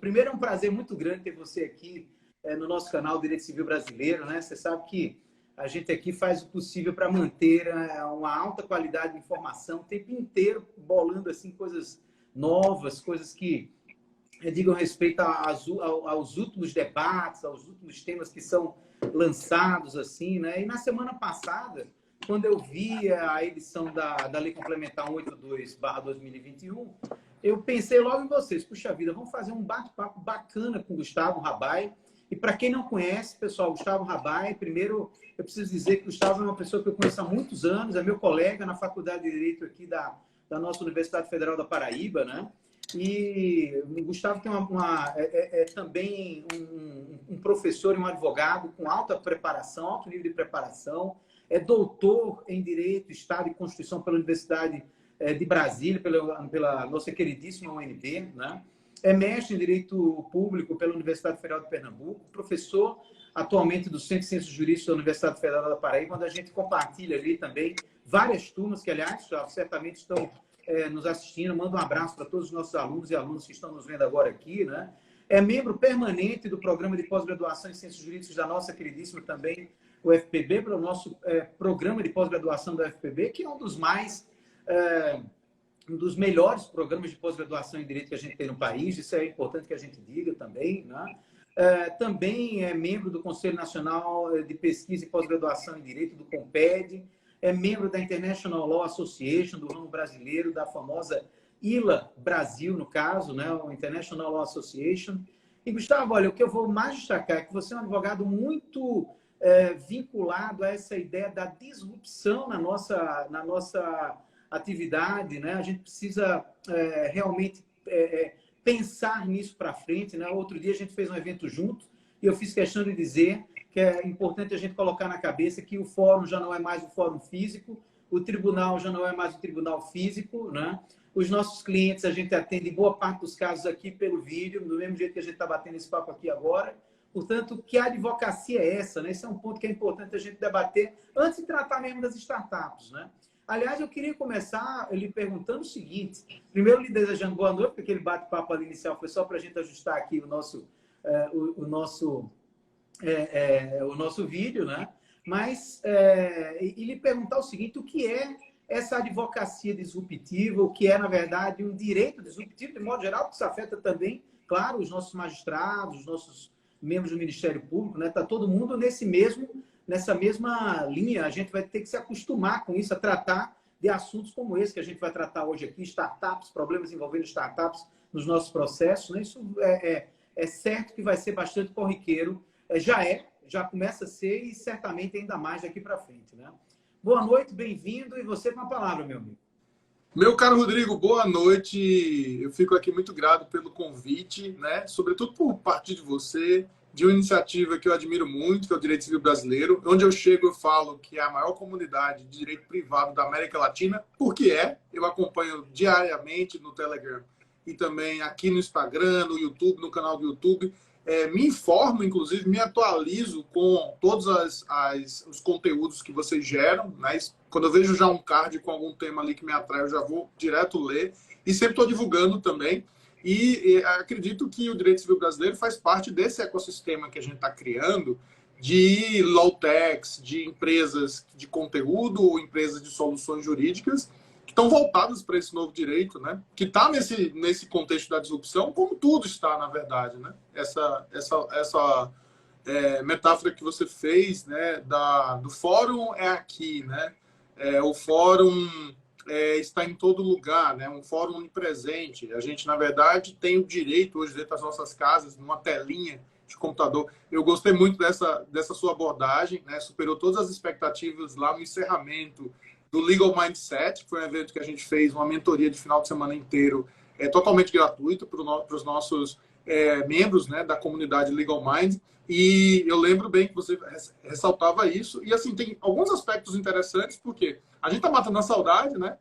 Primeiro, é um prazer muito grande ter você aqui no nosso canal Direito Civil Brasileiro, né? Você sabe que a gente aqui faz o possível para manter uma alta qualidade de informação, o tempo inteiro bolando assim, coisas novas, coisas que digam respeito aos últimos debates, aos últimos temas que são lançados, assim, né? E na semana passada, quando eu vi a edição da Lei Complementar 182/2021, eu pensei logo em vocês. Puxa vida, vamos fazer um bate-papo bacana com o Gustavo Rabai. E para quem não conhece, pessoal, Gustavo Rabai, primeiro eu preciso dizer que o Gustavo é uma pessoa que eu conheço há muitos anos, é meu colega na Faculdade de Direito aqui da nossa Universidade Federal da Paraíba, né? E o Gustavo tem também um professor e um advogado com alta preparação, alto nível de preparação, é doutor em Direito, Estado e Constituição pela Universidade de Brasília, pela nossa queridíssima UNB, né? É mestre em Direito Público pela Universidade Federal de Pernambuco, professor atualmente do Centro de Ciências Jurídicas da Universidade Federal da Paraíba, onde a gente compartilha ali também várias turmas que, aliás, já certamente estão nos assistindo. Manda um abraço para todos os nossos alunos e alunas que estão nos vendo agora aqui, né? É membro permanente do Programa de Pós-Graduação em Ciências Jurídicas da nossa queridíssima também, o FPB, para o nosso Programa de Pós-Graduação da FPB, que é um dos melhores programas de pós-graduação em Direito que a gente tem no país. Isso é importante que a gente diga também, né? Também é membro do Conselho Nacional de Pesquisa e Pós-Graduação em Direito, do CONPED, é membro da International Law Association, do ramo brasileiro, da famosa ILA Brasil, no caso, né? O International Law Association. E, Gustavo, olha, o que eu vou mais destacar é que você é um advogado muito vinculado a essa ideia da disrupção na nossa atividade, né? A gente precisa realmente pensar nisso para frente, né? Outro dia a gente fez um evento junto e eu fiz questão de dizer que é importante a gente colocar na cabeça que o fórum já não é mais um fórum físico, o tribunal já não é mais um tribunal físico, né? Os nossos clientes a gente atende, em boa parte dos casos, aqui pelo vídeo, do mesmo jeito que a gente está batendo esse papo aqui agora. Portanto, que advocacia é essa, né? Esse é um ponto que é importante a gente debater antes de tratar mesmo das startups, né? Aliás, eu queria começar lhe perguntando o seguinte. Primeiro, lhe desejando boa noite, porque aquele bate-papo ali inicial foi só para a gente ajustar aqui o nosso vídeo, né? Mas, e lhe perguntar o seguinte, o que é essa advocacia disruptiva, o que é, na verdade, um direito disruptivo, de modo geral, que isso afeta também, claro, os nossos magistrados, os nossos membros do Ministério Público, né? Está todo mundo nessa mesma linha. A gente vai ter que se acostumar com isso, a tratar de assuntos como esse que a gente vai tratar hoje aqui, startups, problemas envolvendo startups nos nossos processos, né? Isso é certo que vai ser bastante corriqueiro, já começa a ser e certamente ainda mais daqui para frente, né? Boa noite, bem-vindo, e você com a palavra, meu amigo. Meu caro Rodrigo, boa noite. Eu fico aqui muito grato pelo convite, né? Sobretudo por parte de você, de uma iniciativa que eu admiro muito, que é o Direito Civil Brasileiro. Onde eu chego, eu falo que é a maior comunidade de direito privado da América Latina, porque eu acompanho diariamente no Telegram e também aqui no Instagram, no YouTube, no canal do YouTube. Me informo, inclusive, me atualizo com todos os conteúdos que vocês geram, né? Quando eu vejo já um card com algum tema ali que me atrai, eu já vou direto ler. E sempre estou divulgando também. E acredito que o Direito Civil Brasileiro faz parte desse ecossistema que a gente está criando de low-techs, de empresas de conteúdo ou empresas de soluções jurídicas que estão voltadas para esse novo direito, né? Que está nesse contexto da disrupção, como tudo está, na verdade, né? Essa metáfora que você fez, né? Do fórum é aqui, né? O fórum está em todo lugar, né? Um fórum onipresente. A gente, na verdade, tem o direito hoje dentro das nossas casas, numa telinha de computador. Eu gostei muito dessa sua abordagem, né? Superou todas as expectativas lá no encerramento do Legal Mindset, que foi um evento que a gente fez, uma mentoria de final de semana inteiro, totalmente gratuito para os nossos membros, né, da comunidade Legal Mind. E eu lembro bem que você ressaltava isso. E, assim, tem alguns aspectos interessantes, porque a gente está matando a saudade, né?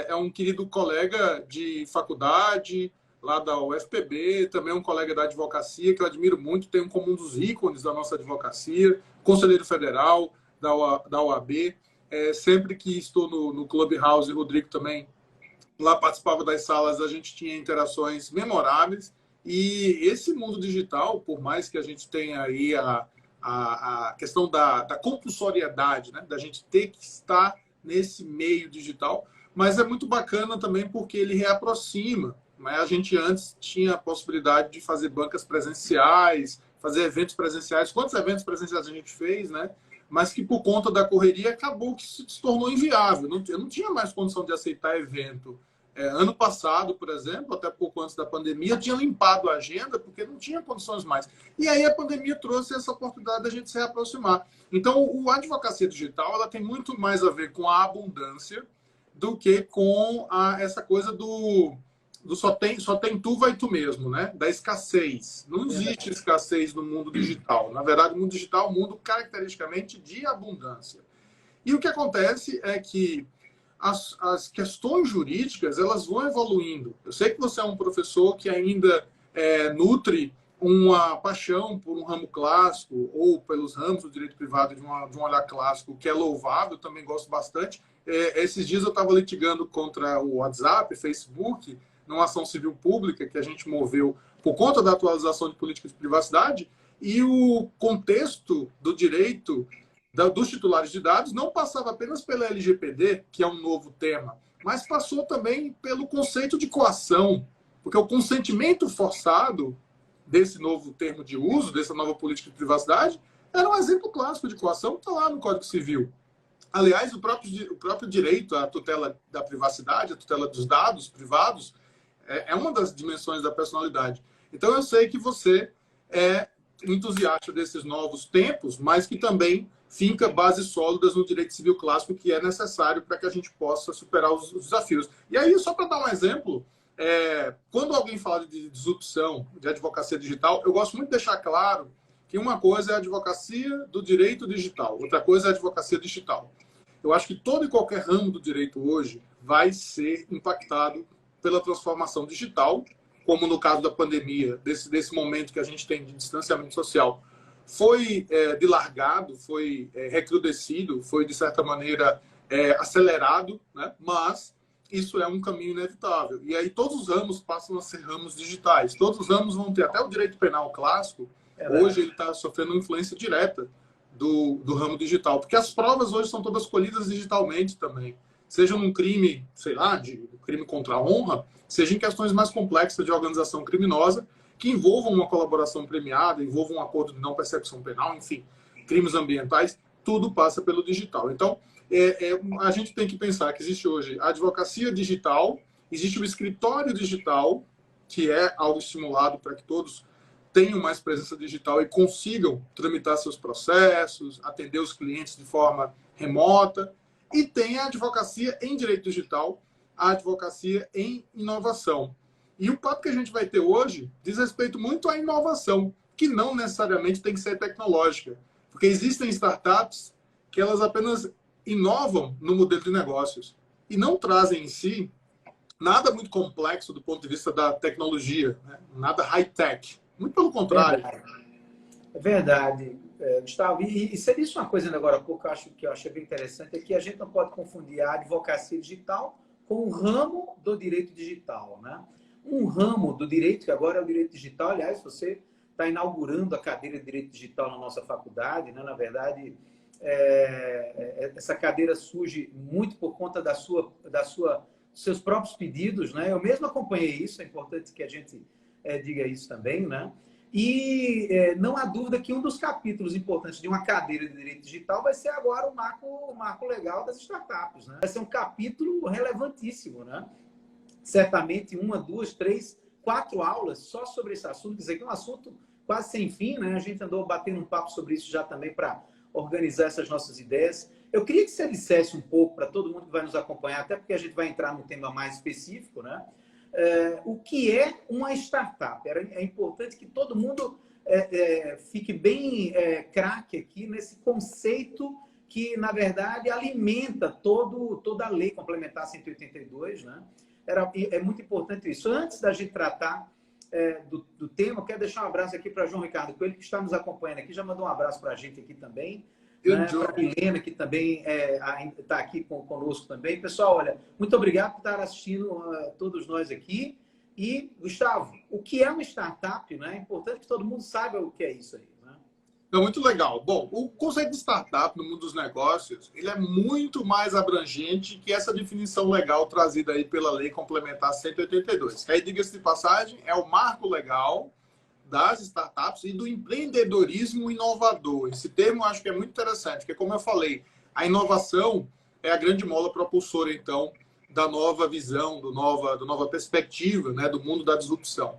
É um querido colega de faculdade, lá da UFPB, também um colega da advocacia, que eu admiro muito, tem como um dos ícones da nossa advocacia, conselheiro federal da OAB. Sempre que estou no Clubhouse, o Rodrigo também lá participava das salas, a gente tinha interações memoráveis. E esse mundo digital, por mais que a gente tenha aí a questão da compulsoriedade, né? Da gente ter que estar nesse meio digital, mas é muito bacana também porque ele reaproxima. Né? A gente antes tinha a possibilidade de fazer bancas presenciais, fazer eventos presenciais. Quantos eventos presenciais a gente fez, né? Mas que por conta da correria acabou que se tornou inviável. Eu não tinha mais condição de aceitar evento. Ano passado, por exemplo, até pouco antes da pandemia, eu tinha limpado a agenda porque não tinha condições mais. E aí a pandemia trouxe essa oportunidade da gente se reaproximar. Então, o advocacia digital ela tem muito mais a ver com a abundância do que com essa coisa do só tem tu, vai tu mesmo, né? Da escassez. Não existe escassez no mundo digital. Na verdade, o mundo digital é um mundo caracteristicamente de abundância. E o que acontece é que as questões jurídicas elas vão evoluindo. Eu sei que você é um professor que ainda nutre uma paixão por um ramo clássico ou pelos ramos do direito privado de um olhar clássico, que é louvável, também gosto bastante. Esses dias eu estava litigando contra o WhatsApp, Facebook, numa ação civil pública que a gente moveu por conta da atualização de políticas de privacidade, e o contexto do direito dos titulares de dados não passava apenas pela LGPD, que é um novo tema, mas passou também pelo conceito de coação, porque o consentimento forçado desse novo termo de uso, dessa nova política de privacidade, era um exemplo clássico de coação, está lá no Código Civil. Aliás, o próprio direito à tutela da privacidade, à tutela dos dados privados, é uma das dimensões da personalidade. Então, eu sei que você é entusiasta desses novos tempos, mas que também finca bases sólidas no direito civil clássico, que é necessário para que a gente possa superar os desafios. E aí, só para dar um exemplo, quando alguém fala de disrupção, de advocacia digital, eu gosto muito de deixar claro que uma coisa é a advocacia do direito digital, outra coisa é a advocacia digital. Eu acho que todo e qualquer ramo do direito hoje vai ser impactado pela transformação digital, como no caso da pandemia, desse momento que a gente tem de distanciamento social, foi dilargado, foi recrudescido, foi, de certa maneira, acelerado, né? Mas isso é um caminho inevitável. E aí todos os ramos passam a ser ramos digitais. Todos os ramos vão ter, até o direito penal clássico, hoje ele está sofrendo influência direta do ramo digital, porque as provas hoje são todas colhidas digitalmente também. Seja num crime, sei lá, de crime contra a honra, seja em questões mais complexas de organização criminosa, que envolvam uma colaboração premiada, envolvam um acordo de não percepção penal, enfim, crimes ambientais, tudo passa pelo digital. Então, a gente tem que pensar que existe hoje a advocacia digital, existe o escritório digital, que é algo estimulado para que todos tenham mais presença digital e consigam tramitar seus processos, atender os clientes de forma remota, e tem a advocacia em direito digital, a advocacia em inovação. E o papo que a gente vai ter hoje diz respeito muito à inovação, que não necessariamente tem que ser tecnológica, porque existem startups que elas apenas inovam no modelo de negócios e não trazem em si nada muito complexo do ponto de vista da tecnologia, né? Nada high-tech. Muito pelo contrário. É verdade, Gustavo. E você disse uma coisa agora há pouco que eu achei bem interessante, é que a gente não pode confundir a advocacia digital com o ramo do direito digital, né? Um ramo do direito, que agora é o direito digital, aliás, você está inaugurando a cadeira de direito digital na nossa faculdade, né? Na verdade, essa cadeira surge muito por conta dos seus próprios pedidos, né? Eu mesmo acompanhei isso, é importante que a gente diga isso também, né? E não há dúvida que um dos capítulos importantes de uma cadeira de direito digital vai ser agora o marco legal das startups, né? Vai ser um capítulo relevantíssimo, né? Certamente 1, 2, 3, 4 aulas só sobre esse assunto. Quer dizer, que é um assunto quase sem fim, né? A gente andou batendo um papo sobre isso já também para organizar essas nossas ideias. Eu queria que você dissesse um pouco para todo mundo que vai nos acompanhar, até porque a gente vai entrar num tema mais específico, né? O que é uma startup? É importante que todo mundo fique bem craque aqui nesse conceito que, na verdade, alimenta toda a lei complementar 182, né? É muito importante isso. Antes da gente tratar do tema, eu quero deixar um abraço aqui para João Ricardo Coelho, que está nos acompanhando aqui, já mandou um abraço para a gente aqui também. Né? Para a Helena, que também está aqui conosco também. Pessoal, olha, muito obrigado por estar assistindo todos nós aqui. E, Gustavo, o que é uma startup? Né? É importante que todo mundo saiba o que é isso aí. Né? Então, muito legal. Bom, o conceito de startup no mundo dos negócios, ele é muito mais abrangente que essa definição legal trazida aí pela Lei Complementar 182. Que aí, diga-se de passagem, é o marco legal das startups e do empreendedorismo inovador. Esse termo eu acho que é muito interessante, porque, como eu falei, a inovação é a grande mola propulsora, então, da nova visão, da nova perspectiva, né, do mundo da disrupção.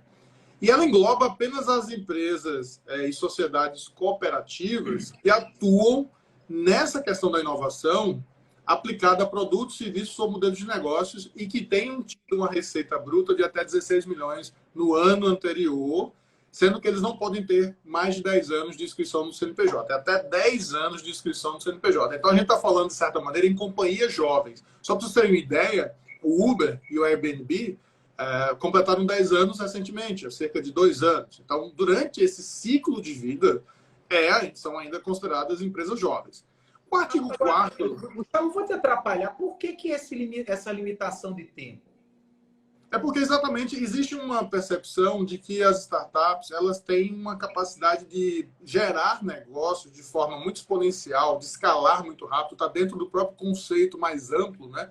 E ela engloba apenas as empresas e sociedades cooperativas que atuam nessa questão da inovação aplicada a produtos, serviços ou modelos de negócios e que tenham tido uma receita bruta de até 16 milhões no ano anterior, sendo que eles não podem ter mais de 10 anos de inscrição no CNPJ, até 10 anos de inscrição no CNPJ. Então, a gente está falando, de certa maneira, em companhias jovens. Só para vocês terem uma ideia, o Uber e o Airbnb completaram 10 anos recentemente, há cerca de 2 anos. Então, durante esse ciclo de vida, são ainda consideradas empresas jovens. O artigo 4º... Gustavo, vou te atrapalhar. Por que essa limitação de tempo? É porque exatamente existe uma percepção de que as startups elas têm uma capacidade de gerar negócio de forma muito exponencial, de escalar muito rápido, está dentro do próprio conceito mais amplo, né?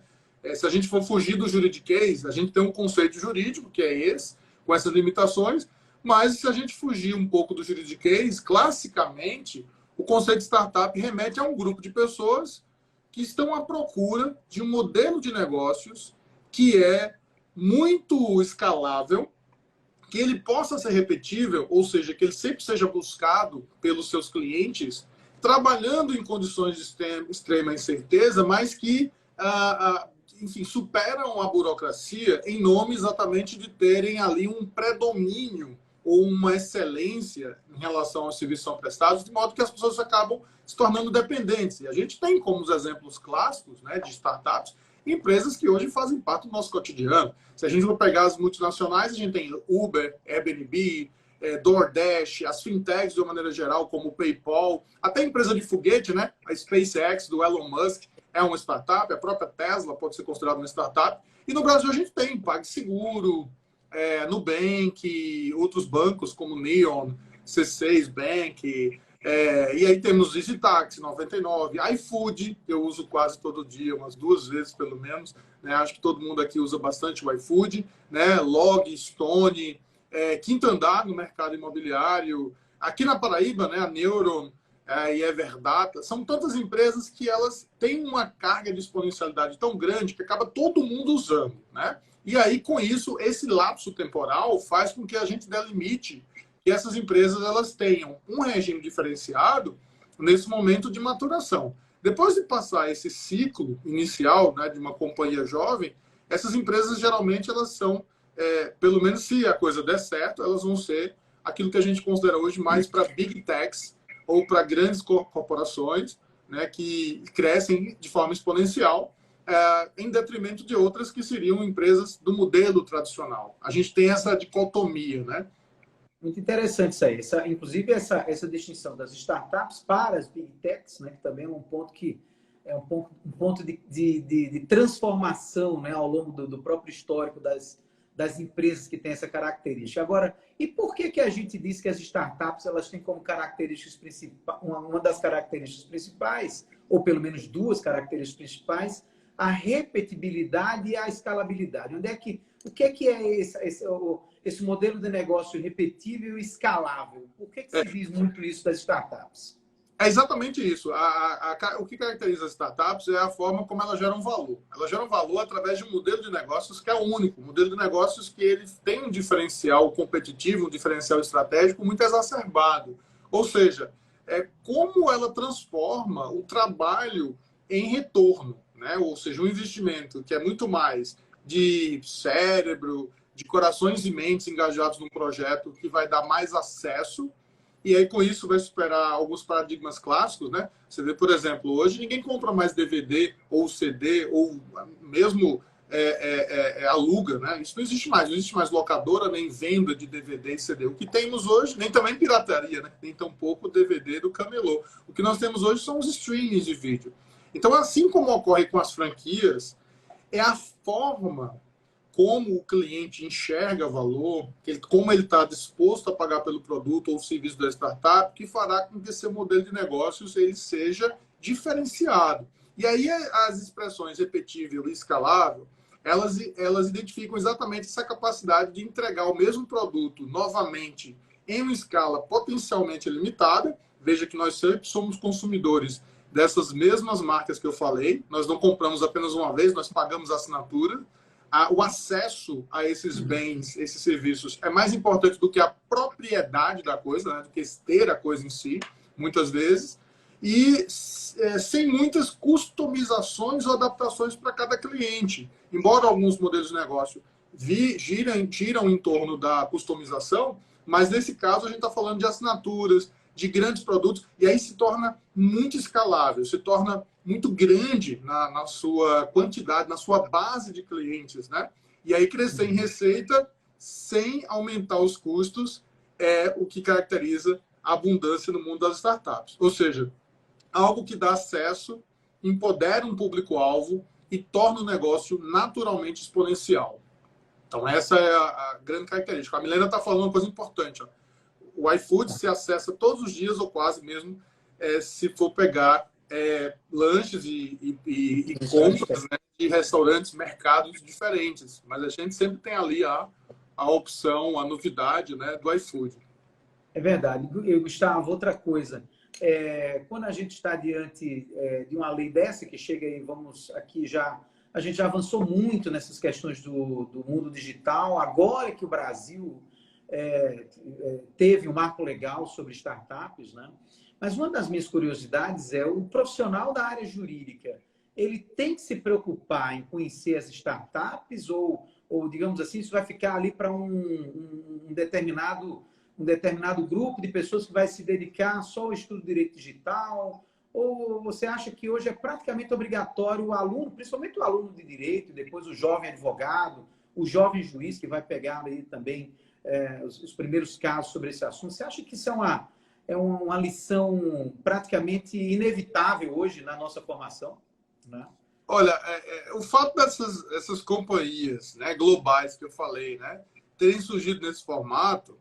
Se a gente for fugir do juridiquês, a gente tem um conceito jurídico, que é esse, com essas limitações, mas se a gente fugir um pouco do juridiquês, classicamente, o conceito de startup remete a um grupo de pessoas que estão à procura de um modelo de negócios que é muito escalável, que ele possa ser repetível, ou seja, que ele sempre seja buscado pelos seus clientes, trabalhando em condições de extrema incerteza, mas que, enfim, superam a burocracia em nome exatamente de terem ali um predomínio ou uma excelência em relação aos serviços que são prestados, de modo que as pessoas acabam se tornando dependentes. E a gente tem como os exemplos clássicos, né, de startups, empresas que hoje fazem parte do nosso cotidiano. Se a gente for pegar as multinacionais, a gente tem Uber, Airbnb, DoorDash, as fintechs de uma maneira geral, como o PayPal, até a empresa de foguete, né? A SpaceX, do Elon Musk, é uma startup, a própria Tesla pode ser considerada uma startup. E no Brasil a gente tem PagSeguro, Nubank, outros bancos como Neon, C6 Bank, e aí temos EasyTaxi 99, iFood, eu uso quase todo dia, umas 2 vezes pelo menos, né? Acho que todo mundo aqui usa bastante o iFood, né? Log, Stone, Quinto Andar no mercado imobiliário, aqui na Paraíba, né? A Neuron e Everdata, são tantas empresas que elas têm uma carga de exponencialidade tão grande que acaba todo mundo usando, né? E aí, com isso, esse lapso temporal faz com que a gente delimite que essas empresas elas tenham um regime diferenciado nesse momento de maturação. Depois de passar esse ciclo inicial, né, de uma companhia jovem, essas empresas geralmente elas são, pelo menos se a coisa der certo, elas vão ser aquilo que a gente considera hoje mais para big techs ou para grandes corporações, né, que crescem de forma exponencial, em detrimento de outras que seriam empresas do modelo tradicional. A gente tem essa dicotomia, né? Muito interessante isso aí. Inclusive, essa distinção das startups para as big techs, né, que também é um ponto que é um ponto de transformação, né, ao longo do próprio histórico das empresas que têm essa característica. Agora, e por que a gente diz que as startups elas têm como características principais, uma das características principais, ou pelo menos 2 características principais, a repetibilidade e a escalabilidade? O que é esse modelo de negócio repetível e escalável? Por que se diz muito isso das startups? É exatamente isso. O que caracteriza as startups é a forma como elas geram valor. Elas geram valor através de um modelo de negócios que é único. Um modelo de negócios que ele tem um diferencial competitivo, um diferencial estratégico muito exacerbado. Ou seja, como ela transforma o trabalho em retorno, né? Ou seja, um investimento que é muito mais de cérebro, de corações e mentes engajados num projeto que vai dar mais acesso. E aí, com isso, vai superar alguns paradigmas clássicos, né? Você vê, por exemplo, hoje ninguém compra mais DVD ou CD, ou mesmo aluga, né? Isso não existe mais. Não existe mais locadora, nem venda de DVD e CD. O que temos hoje, nem também pirataria, né? Nem tampouco DVD do camelô. O que nós temos hoje são os streamings de vídeo. Então, assim como ocorre com as franquias, é a forma como o cliente enxerga valor, como ele está disposto a pagar pelo produto ou serviço da startup, que fará com que esse modelo de negócios ele seja diferenciado. E aí as expressões repetível e escalável, elas identificam exatamente essa capacidade de entregar o mesmo produto novamente em uma escala potencialmente limitada. Veja que nós sempre somos consumidores dessas mesmas marcas que eu falei. Nós não compramos apenas uma vez, nós pagamos a assinatura. O acesso a esses bens, esses serviços, é mais importante do que a propriedade da coisa, né? Do que ter a coisa em si, muitas vezes. E sem muitas customizações ou adaptações para cada cliente. Embora alguns modelos de negócio giram em torno da customização, mas nesse caso a gente está falando de assinaturas, de grandes produtos, e aí se torna muito escalável, se torna muito grande na sua quantidade, na sua base de clientes, né? E aí crescer em receita sem aumentar os custos é o que caracteriza a abundância no mundo das startups. Ou seja, algo que dá acesso, empodera um público-alvo e torna o negócio naturalmente exponencial. Então, essa é a grande característica. A Milena está falando uma coisa importante. Ó. O iFood se acessa todos os dias, ou quase mesmo, se for pegar lanches e compras, né, de restaurantes, mercados diferentes. Mas a gente sempre tem ali a opção, a novidade, né, do iFood. É verdade. Gustavo, outra coisa. Quando a gente está diante de uma lei dessa, que chega aí, vamos aqui já... A gente já avançou muito nessas questões do mundo digital. Agora que o Brasil teve um marco legal sobre startups, né? Mas uma das minhas curiosidades é o profissional da área jurídica. Ele tem que se preocupar em conhecer as startups ou digamos assim, isso vai ficar ali para um determinado grupo de pessoas que vai se dedicar só ao estudo de direito digital? Ou você acha que hoje é praticamente obrigatório o aluno, principalmente o aluno de direito, depois o jovem advogado, o jovem juiz que vai pegar aí também os primeiros casos sobre esse assunto? Você acha que isso é uma lição praticamente inevitável hoje na nossa formação, né? Olha, o fato dessas companhias, né, globais que eu falei, né, terem surgido nesse formato,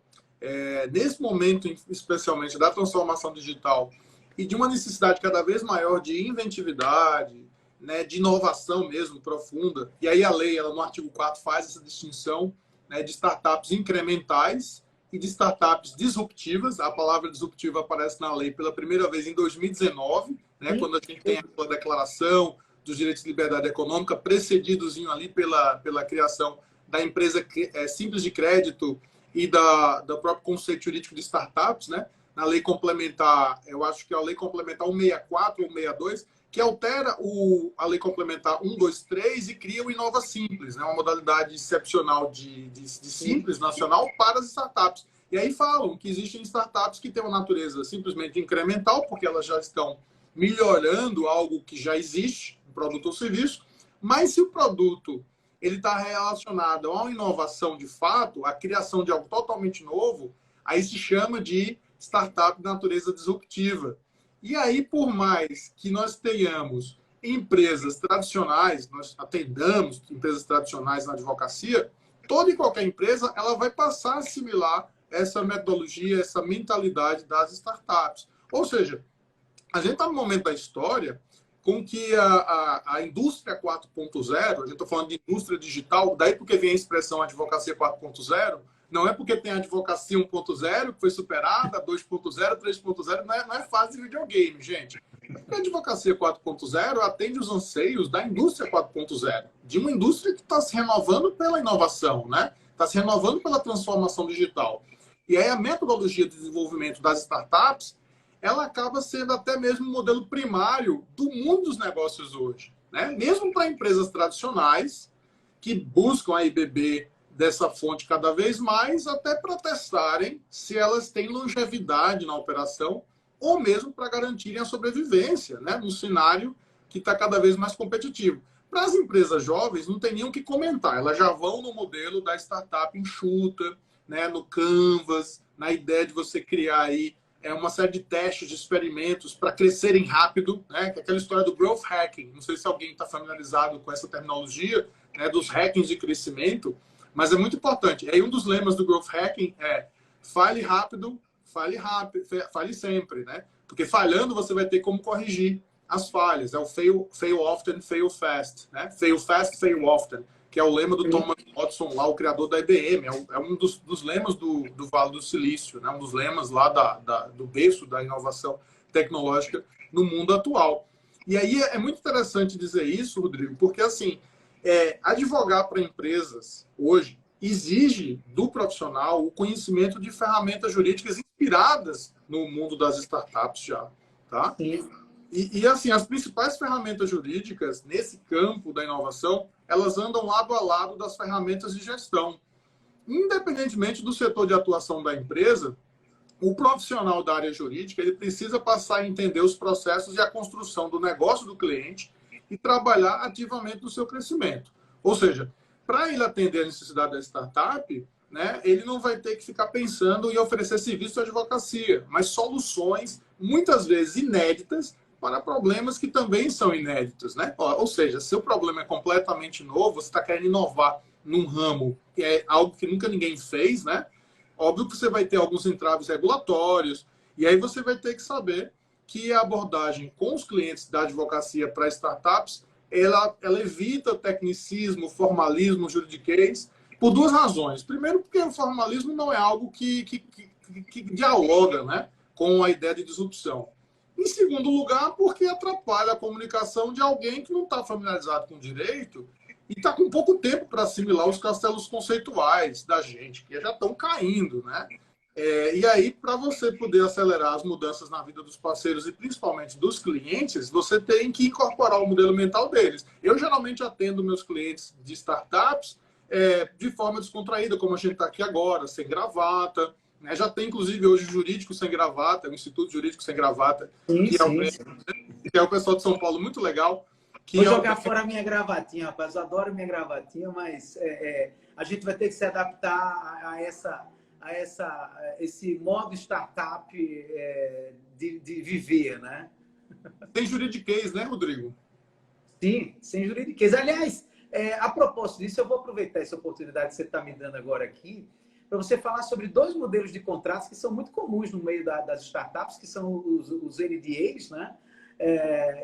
nesse momento, especialmente da transformação digital e de uma necessidade cada vez maior de inventividade, né, de inovação mesmo profunda, e aí a lei, ela, no artigo 4, faz essa distinção, né, de startups incrementais e de startups disruptivas. A palavra disruptiva aparece na lei pela primeira vez em 2019, né, quando a gente tem a declaração dos direitos de liberdade econômica, precedidozinho ali pela criação da empresa simples de crédito e do próprio conceito jurídico de startups, né? Na lei complementar, eu acho que é a lei complementar 164 ou 162, que altera a lei complementar 123 e cria o Inova Simples, né? Uma modalidade excepcional de simples nacional para as startups. E aí falam que existem startups que têm uma natureza simplesmente incremental, porque elas já estão melhorando algo que já existe, um produto ou serviço, mas se o produto ele está relacionado a uma inovação de fato, a criação de algo totalmente novo, aí se chama de startup de natureza disruptiva. E aí, por mais que nós tenhamos empresas tradicionais, nós atendamos empresas tradicionais na advocacia, toda e qualquer empresa ela vai passar a assimilar essa metodologia, essa mentalidade das startups. Ou seja, a gente está no momento da história com que a indústria 4.0, a gente está falando de indústria digital, daí porque vem a expressão advocacia 4.0, não é porque tem a advocacia 1.0, que foi superada, 2.0, 3.0, não é fase de videogame, gente. É porque a advocacia 4.0 atende os anseios da indústria 4.0, de uma indústria que está se renovando pela inovação, né? Está se renovando pela transformação digital. E aí a metodologia de desenvolvimento das startups, ela acaba sendo até mesmo um modelo primário do mundo dos negócios hoje, né? Mesmo para empresas tradicionais que buscam aí beber dessa fonte cada vez mais, até para testarem se elas têm longevidade na operação ou mesmo para garantirem a sobrevivência, né, num cenário que está cada vez mais competitivo. Para as empresas jovens, não tem nem o que comentar. Elas já vão no modelo da startup enxuta, né, no Canvas, na ideia de você criar aí uma série de testes, de experimentos para crescerem rápido, né? Que é aquela história do growth hacking. Não sei se alguém está familiarizado com essa terminologia, né, dos hackings de crescimento, mas é muito importante. E aí um dos lemas do Growth Hacking é fale rápido, fale sempre, né? Porque falhando você vai ter como corrigir as falhas. É o fail often, fail fast, né? Fail fast, fail often, que é o lema do Thomas Watson, lá, o criador da IBM. É um dos lemas do Vale do Silício, né? Um dos lemas lá do berço da inovação tecnológica no mundo atual. E aí é muito interessante dizer isso, Rodrigo, porque assim, advogar para empresas hoje exige do profissional o conhecimento de ferramentas jurídicas inspiradas no mundo das startups já, tá? Sim. E assim, as principais ferramentas jurídicas nesse campo da inovação, elas andam lado a lado das ferramentas de gestão. Independentemente do setor de atuação da empresa, o profissional da área jurídica ele precisa passar a entender os processos e a construção do negócio do cliente e trabalhar ativamente no seu crescimento. Ou seja, para ele atender a necessidade da startup, né, ele não vai ter que ficar pensando em oferecer serviço de advocacia, mas soluções, muitas vezes inéditas, para problemas que também são inéditos. Né? Ou seja, se o problema é completamente novo, você está querendo inovar num ramo que é algo que nunca ninguém fez, né? Óbvio que você vai ter alguns entraves regulatórios, e aí você vai ter que saber que a abordagem com os clientes da advocacia para startups, ela evita tecnicismo, formalismo, juridiquês, por duas razões. Primeiro, porque o formalismo não é algo que dialoga, né, com a ideia de disrupção. Em segundo lugar, porque atrapalha a comunicação de alguém que não está familiarizado com o direito e está com pouco tempo para assimilar os castelos conceituais da gente, que já estão caindo, né? E aí, para você poder acelerar as mudanças na vida dos parceiros e principalmente dos clientes, você tem que incorporar o modelo mental deles. Eu geralmente atendo meus clientes de startups de forma descontraída, como a gente está aqui agora, sem gravata. Né? Já tem, inclusive, hoje jurídico sem gravata, o Instituto Jurídico Sem Gravata, Sim, que é o pessoal de São Paulo muito legal. Vou jogar fora a minha gravatinha, rapaz. Eu adoro minha gravatinha, mas a gente vai ter que se adaptar a esse modo startup de viver, né? Tem juridiquês, né, Rodrigo? Sim, sem juridiquês. Aliás, a propósito disso, eu vou aproveitar essa oportunidade que você está me dando agora aqui para você falar sobre dois modelos de contratos que são muito comuns no meio das startups, que são os NDAs, né?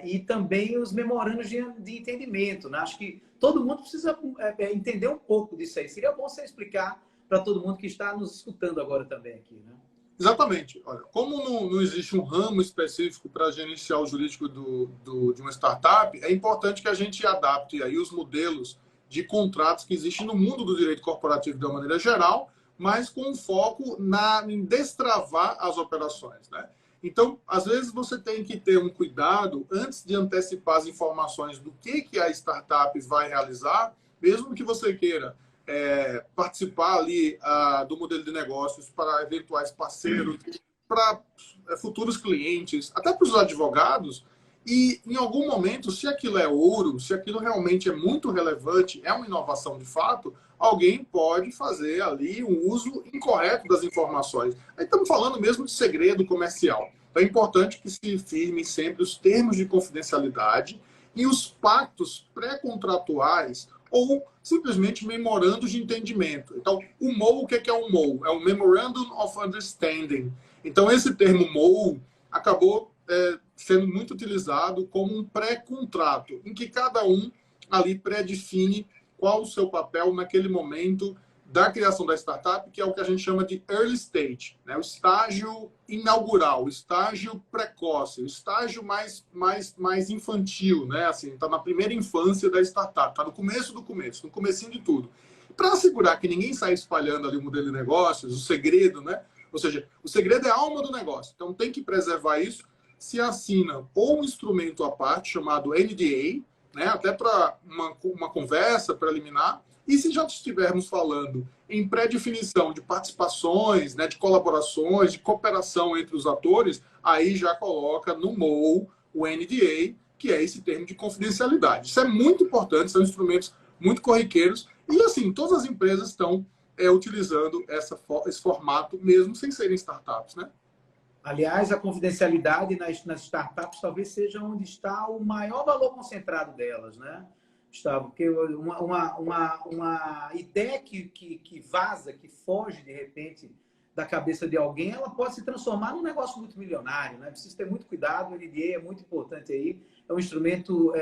E também os memorandos de entendimento. Né? Acho que todo mundo precisa entender um pouco disso aí. Seria bom você explicar para todo mundo que está nos escutando agora também aqui. Né? Exatamente. Olha, como não existe um ramo específico para gerenciar o jurídico de uma startup, é importante que a gente adapte aí os modelos de contratos que existem no mundo do direito corporativo de uma maneira geral, mas com foco em destravar as operações, né? Então, às vezes você tem que ter um cuidado antes de antecipar as informações do que a startup vai realizar, mesmo que você queira participar ali do modelo de negócios para eventuais parceiros, para futuros clientes, até para os advogados. E, em algum momento, se aquilo é ouro, se aquilo realmente é muito relevante, é uma inovação de fato, alguém pode fazer ali um uso incorreto das informações. Aí estamos falando mesmo de segredo comercial. Então é importante que se firmem sempre os termos de confidencialidade e os pactos pré-contratuais ou simplesmente memorandos de entendimento. Então, o MOU, o que é um MOU? É um Memorandum of Understanding. Então, esse termo MOU acabou sendo muito utilizado como um pré-contrato, em que cada um ali pré-define qual o seu papel naquele momento da criação da startup, que é o que a gente chama de early stage, né? O estágio inaugural, o estágio precoce, o estágio mais infantil, né? Assim, está na primeira infância da startup, está no começo do começo, no comecinho de tudo. Para assegurar que ninguém saia espalhando ali o modelo de negócios, o segredo, né? Ou seja, o segredo é a alma do negócio, então tem que preservar isso. Se assina ou um instrumento à parte chamado NDA, né? Até para uma conversa preliminar. E se já estivermos falando em pré-definição de participações, né, de colaborações, de cooperação entre os atores, aí já coloca no MOU o NDA, que é esse termo de confidencialidade. Isso é muito importante, são instrumentos muito corriqueiros. E, assim, todas as empresas estão utilizando esse formato, mesmo sem serem startups, né? Aliás, a confidencialidade nas startups talvez seja onde está o maior valor concentrado delas, né? Gustavo, porque uma ideia que vaza, que foge de repente da cabeça de alguém, ela pode se transformar num negócio muito milionário, né? Precisa ter muito cuidado, o NDA é muito importante aí, é um instrumento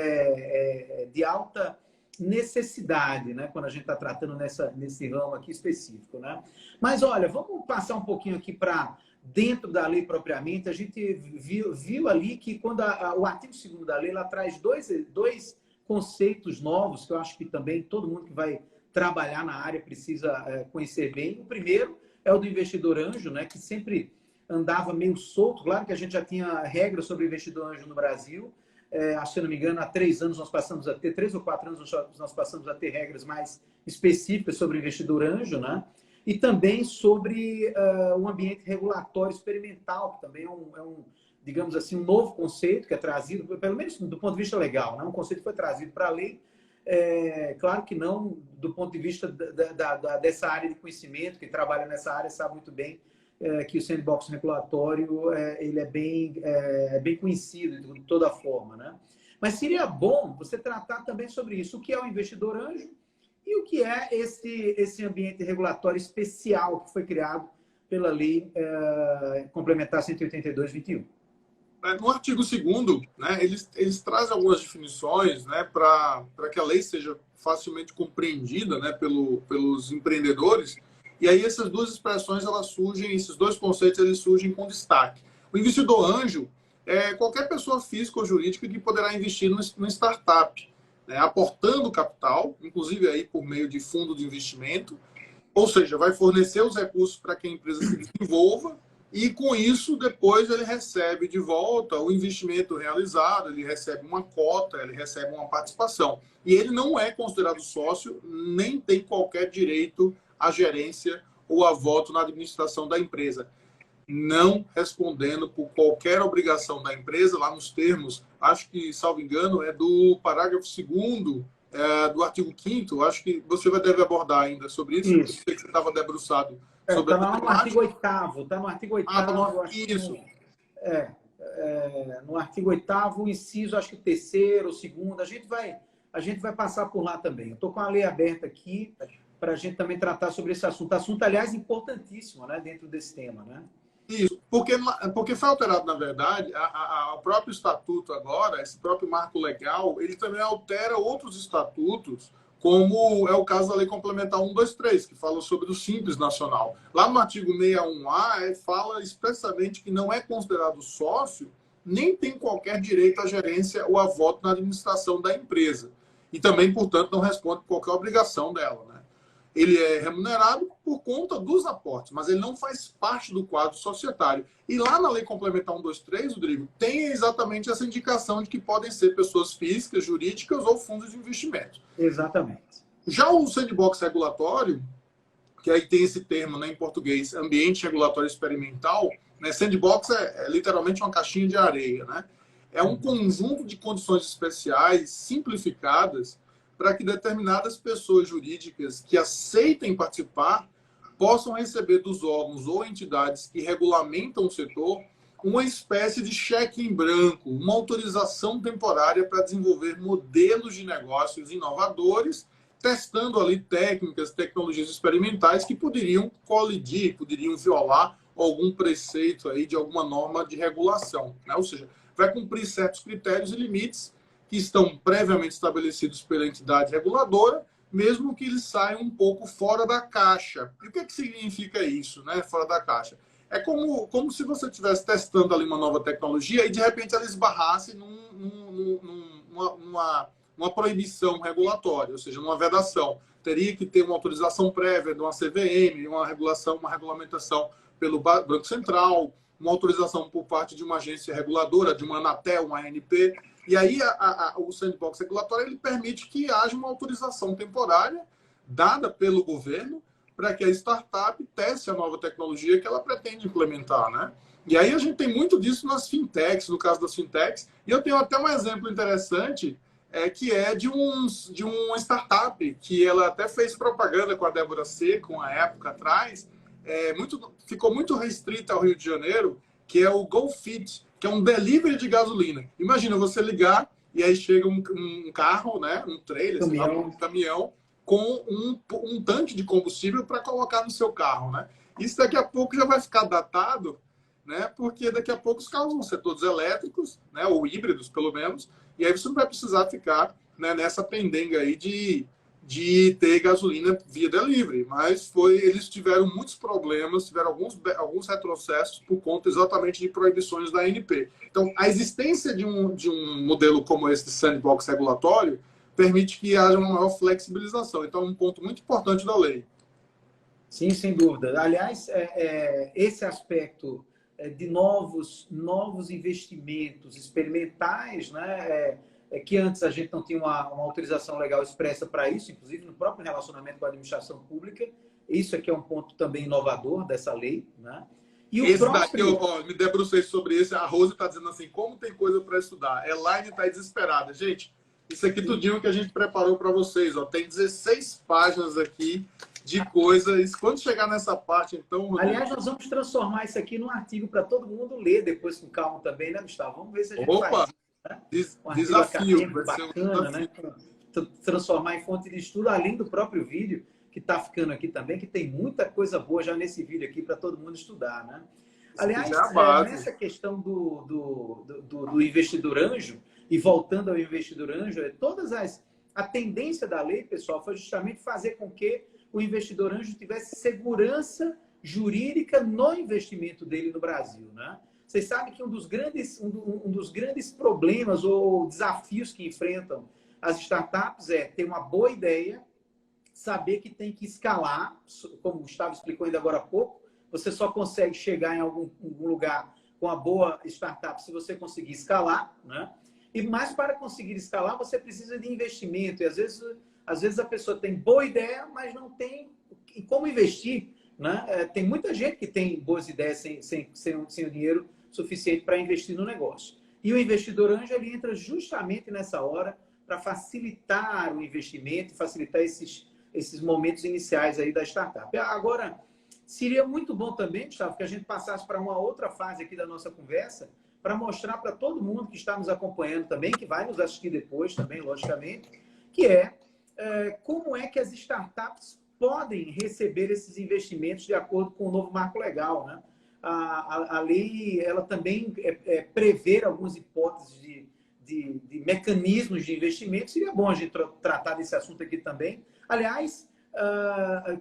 de alta necessidade, né? Quando a gente está tratando nesse ramo aqui específico, né? Mas olha, vamos passar um pouquinho aqui para dentro da lei propriamente. A gente viu ali que quando o artigo 2º da lei, ela traz dois conceitos novos, que eu acho que também todo mundo que vai trabalhar na área precisa conhecer bem. O primeiro é o do investidor anjo, né, que sempre andava meio solto. Claro que a gente já tinha regras sobre investidor anjo no Brasil. Se eu não me engano, há 3 anos nós passamos a ter, 3 ou 4 anos nós passamos a ter regras mais específicas sobre investidor anjo, né? E também sobre o ambiente regulatório experimental, que também digamos assim, um novo conceito que é trazido, pelo menos do ponto de vista legal, né? Um conceito que foi trazido para a lei, claro que não do ponto de vista dessa área de conhecimento, que trabalha nessa área sabe muito bem que o sandbox regulatório ele é bem conhecido de toda forma, né? Mas seria bom você tratar também sobre isso, o que é o investidor anjo e o que é esse ambiente regulatório especial que foi criado pela Lei Complementar 182/21. No artigo 2º, né, eles trazem algumas definições, né, para que a lei seja facilmente compreendida, né, pelos empreendedores. E aí essas duas expressões, esses dois conceitos, eles surgem com destaque. O investidor anjo é qualquer pessoa física ou jurídica que poderá investir numa startup, né, aportando capital, inclusive aí por meio de fundo de investimento, ou seja, vai fornecer os recursos para que a empresa se desenvolva. E, com isso, depois ele recebe de volta o investimento realizado, ele recebe uma cota, ele recebe uma participação. E ele não é considerado sócio, nem tem qualquer direito à gerência ou a voto na administração da empresa. Não respondendo por qualquer obrigação da empresa, lá nos termos, acho que, salvo engano, é do parágrafo 2º do artigo 5º, acho que você deve abordar ainda sobre isso. Eu sei que você estava debruçado sobre Está no artigo 8º, está no artigo 8º. Isso. No artigo 8º, inciso, acho que o 3º, o 2º, a gente vai passar por lá também. Eu estou com a lei aberta aqui para a gente também tratar sobre esse assunto. Assunto, aliás, importantíssimo, né, dentro desse tema, né? Isso, porque foi alterado, na verdade, o próprio estatuto agora, esse próprio marco legal, ele também altera outros estatutos, como é o caso da Lei Complementar 123, que fala sobre o Simples Nacional. Lá no artigo 61A, fala expressamente que não é considerado sócio, nem tem qualquer direito à gerência ou a voto na administração da empresa. E também, portanto, não responde qualquer obrigação dela, né? Ele é remunerado por conta dos aportes, mas ele não faz parte do quadro societário. E lá na Lei Complementar 123, Rodrigo, tem exatamente essa indicação de que podem ser pessoas físicas, jurídicas ou fundos de investimento. Exatamente. Já o sandbox regulatório, que aí tem esse termo, né, em português, ambiente regulatório experimental, né, sandbox é literalmente uma caixinha de areia, né? É um conjunto de condições especiais, simplificadas, para que determinadas pessoas jurídicas que aceitem participar possam receber dos órgãos ou entidades que regulamentam o setor uma espécie de cheque em branco, uma autorização temporária para desenvolver modelos de negócios inovadores, testando ali técnicas, tecnologias experimentais que poderiam colidir, poderiam violar algum preceito aí de alguma norma de regulação, né? Ou seja, vai cumprir certos critérios e limites que estão previamente estabelecidos pela entidade reguladora, mesmo que eles saiam um pouco fora da caixa. E o que significa isso, né? Fora da caixa? É como se você estivesse testando ali uma nova tecnologia e, de repente, ela esbarrasse numa proibição regulatória, ou seja, numa vedação. Teria que ter uma autorização prévia de uma CVM, uma regulamentação pelo Banco Central, uma autorização por parte de uma agência reguladora, de uma Anatel, uma ANP. E aí o sandbox regulatório ele permite que haja uma autorização temporária dada pelo governo para que a startup teste a nova tecnologia que ela pretende implementar, né? E aí a gente tem muito disso nas fintechs, no caso das fintechs. E eu tenho até um exemplo interessante, que é de uma startup que ela até fez propaganda com a Débora Seco, uma época atrás, ficou muito restrita ao Rio de Janeiro, que é o GoFit, que é um delivery de gasolina. Imagina você ligar e aí chega um carro, né, um trailer, sei lá, um caminhão, com um tanque de combustível para colocar no seu carro, né? Isso daqui a pouco já vai ficar datado, né? Porque daqui a pouco os carros vão ser todos elétricos, né? Ou híbridos, pelo menos, e aí você não vai precisar ficar, né, nessa pendenga aí de ter gasolina via delivery. Mas eles tiveram muitos problemas, tiveram alguns retrocessos por conta exatamente de proibições da ANP. Então, a existência de um modelo como esse de sandbox regulatório permite que haja uma maior flexibilização. Então, é um ponto muito importante da lei. Sim, sem dúvida. Aliás, esse aspecto de novos investimentos experimentais, né, que antes a gente não tinha uma autorização legal expressa para isso, inclusive no próprio relacionamento com a administração pública. Isso aqui é um ponto também inovador dessa lei, né? E esse daqui, eu me debrucei sobre esse. A Rose está dizendo assim, como tem coisa para estudar. Elaine está desesperada. Gente, isso aqui tudinho que a gente preparou para vocês. Ó. Tem 16 páginas aqui de coisas. Quando chegar nessa parte, então... Aliás, nós vamos transformar isso aqui num artigo para todo mundo ler depois com calma também, né, Gustavo? Vamos ver se a gente faz isso, né? Desafio. Vai ser bacana, né? Transformar em fonte de estudo, além do próprio vídeo, que está ficando aqui também, que tem muita coisa boa já nesse vídeo aqui para todo mundo estudar, né? Aliás, nessa questão do investidor anjo, e voltando ao investidor anjo, a tendência da lei, pessoal, foi justamente fazer com que o investidor anjo tivesse segurança jurídica no investimento dele no Brasil, né? Vocês sabem que um dos grandes problemas ou desafios que enfrentam as startups é ter uma boa ideia, saber que tem que escalar, como o Gustavo explicou ainda agora há pouco, você só consegue chegar em algum lugar com a boa startup se você conseguir escalar, né? Mas para conseguir escalar, você precisa de investimento. E às vezes a pessoa tem boa ideia, mas não tem como investir, né? Tem muita gente que tem boas ideias sem o dinheiro suficiente para investir no negócio. E o investidor anjo, ele entra justamente nessa hora para facilitar o investimento, facilitar esses momentos iniciais aí da startup. Agora, seria muito bom também, Gustavo, que a gente passasse para uma outra fase aqui da nossa conversa, para mostrar para todo mundo que está nos acompanhando também, que vai nos assistir depois também, logicamente, que como é que as startups podem receber esses investimentos de acordo com o novo marco legal, né? A lei, ela também prevê algumas hipóteses de mecanismos de investimento. Seria bom a gente tratar desse assunto aqui também. Aliás,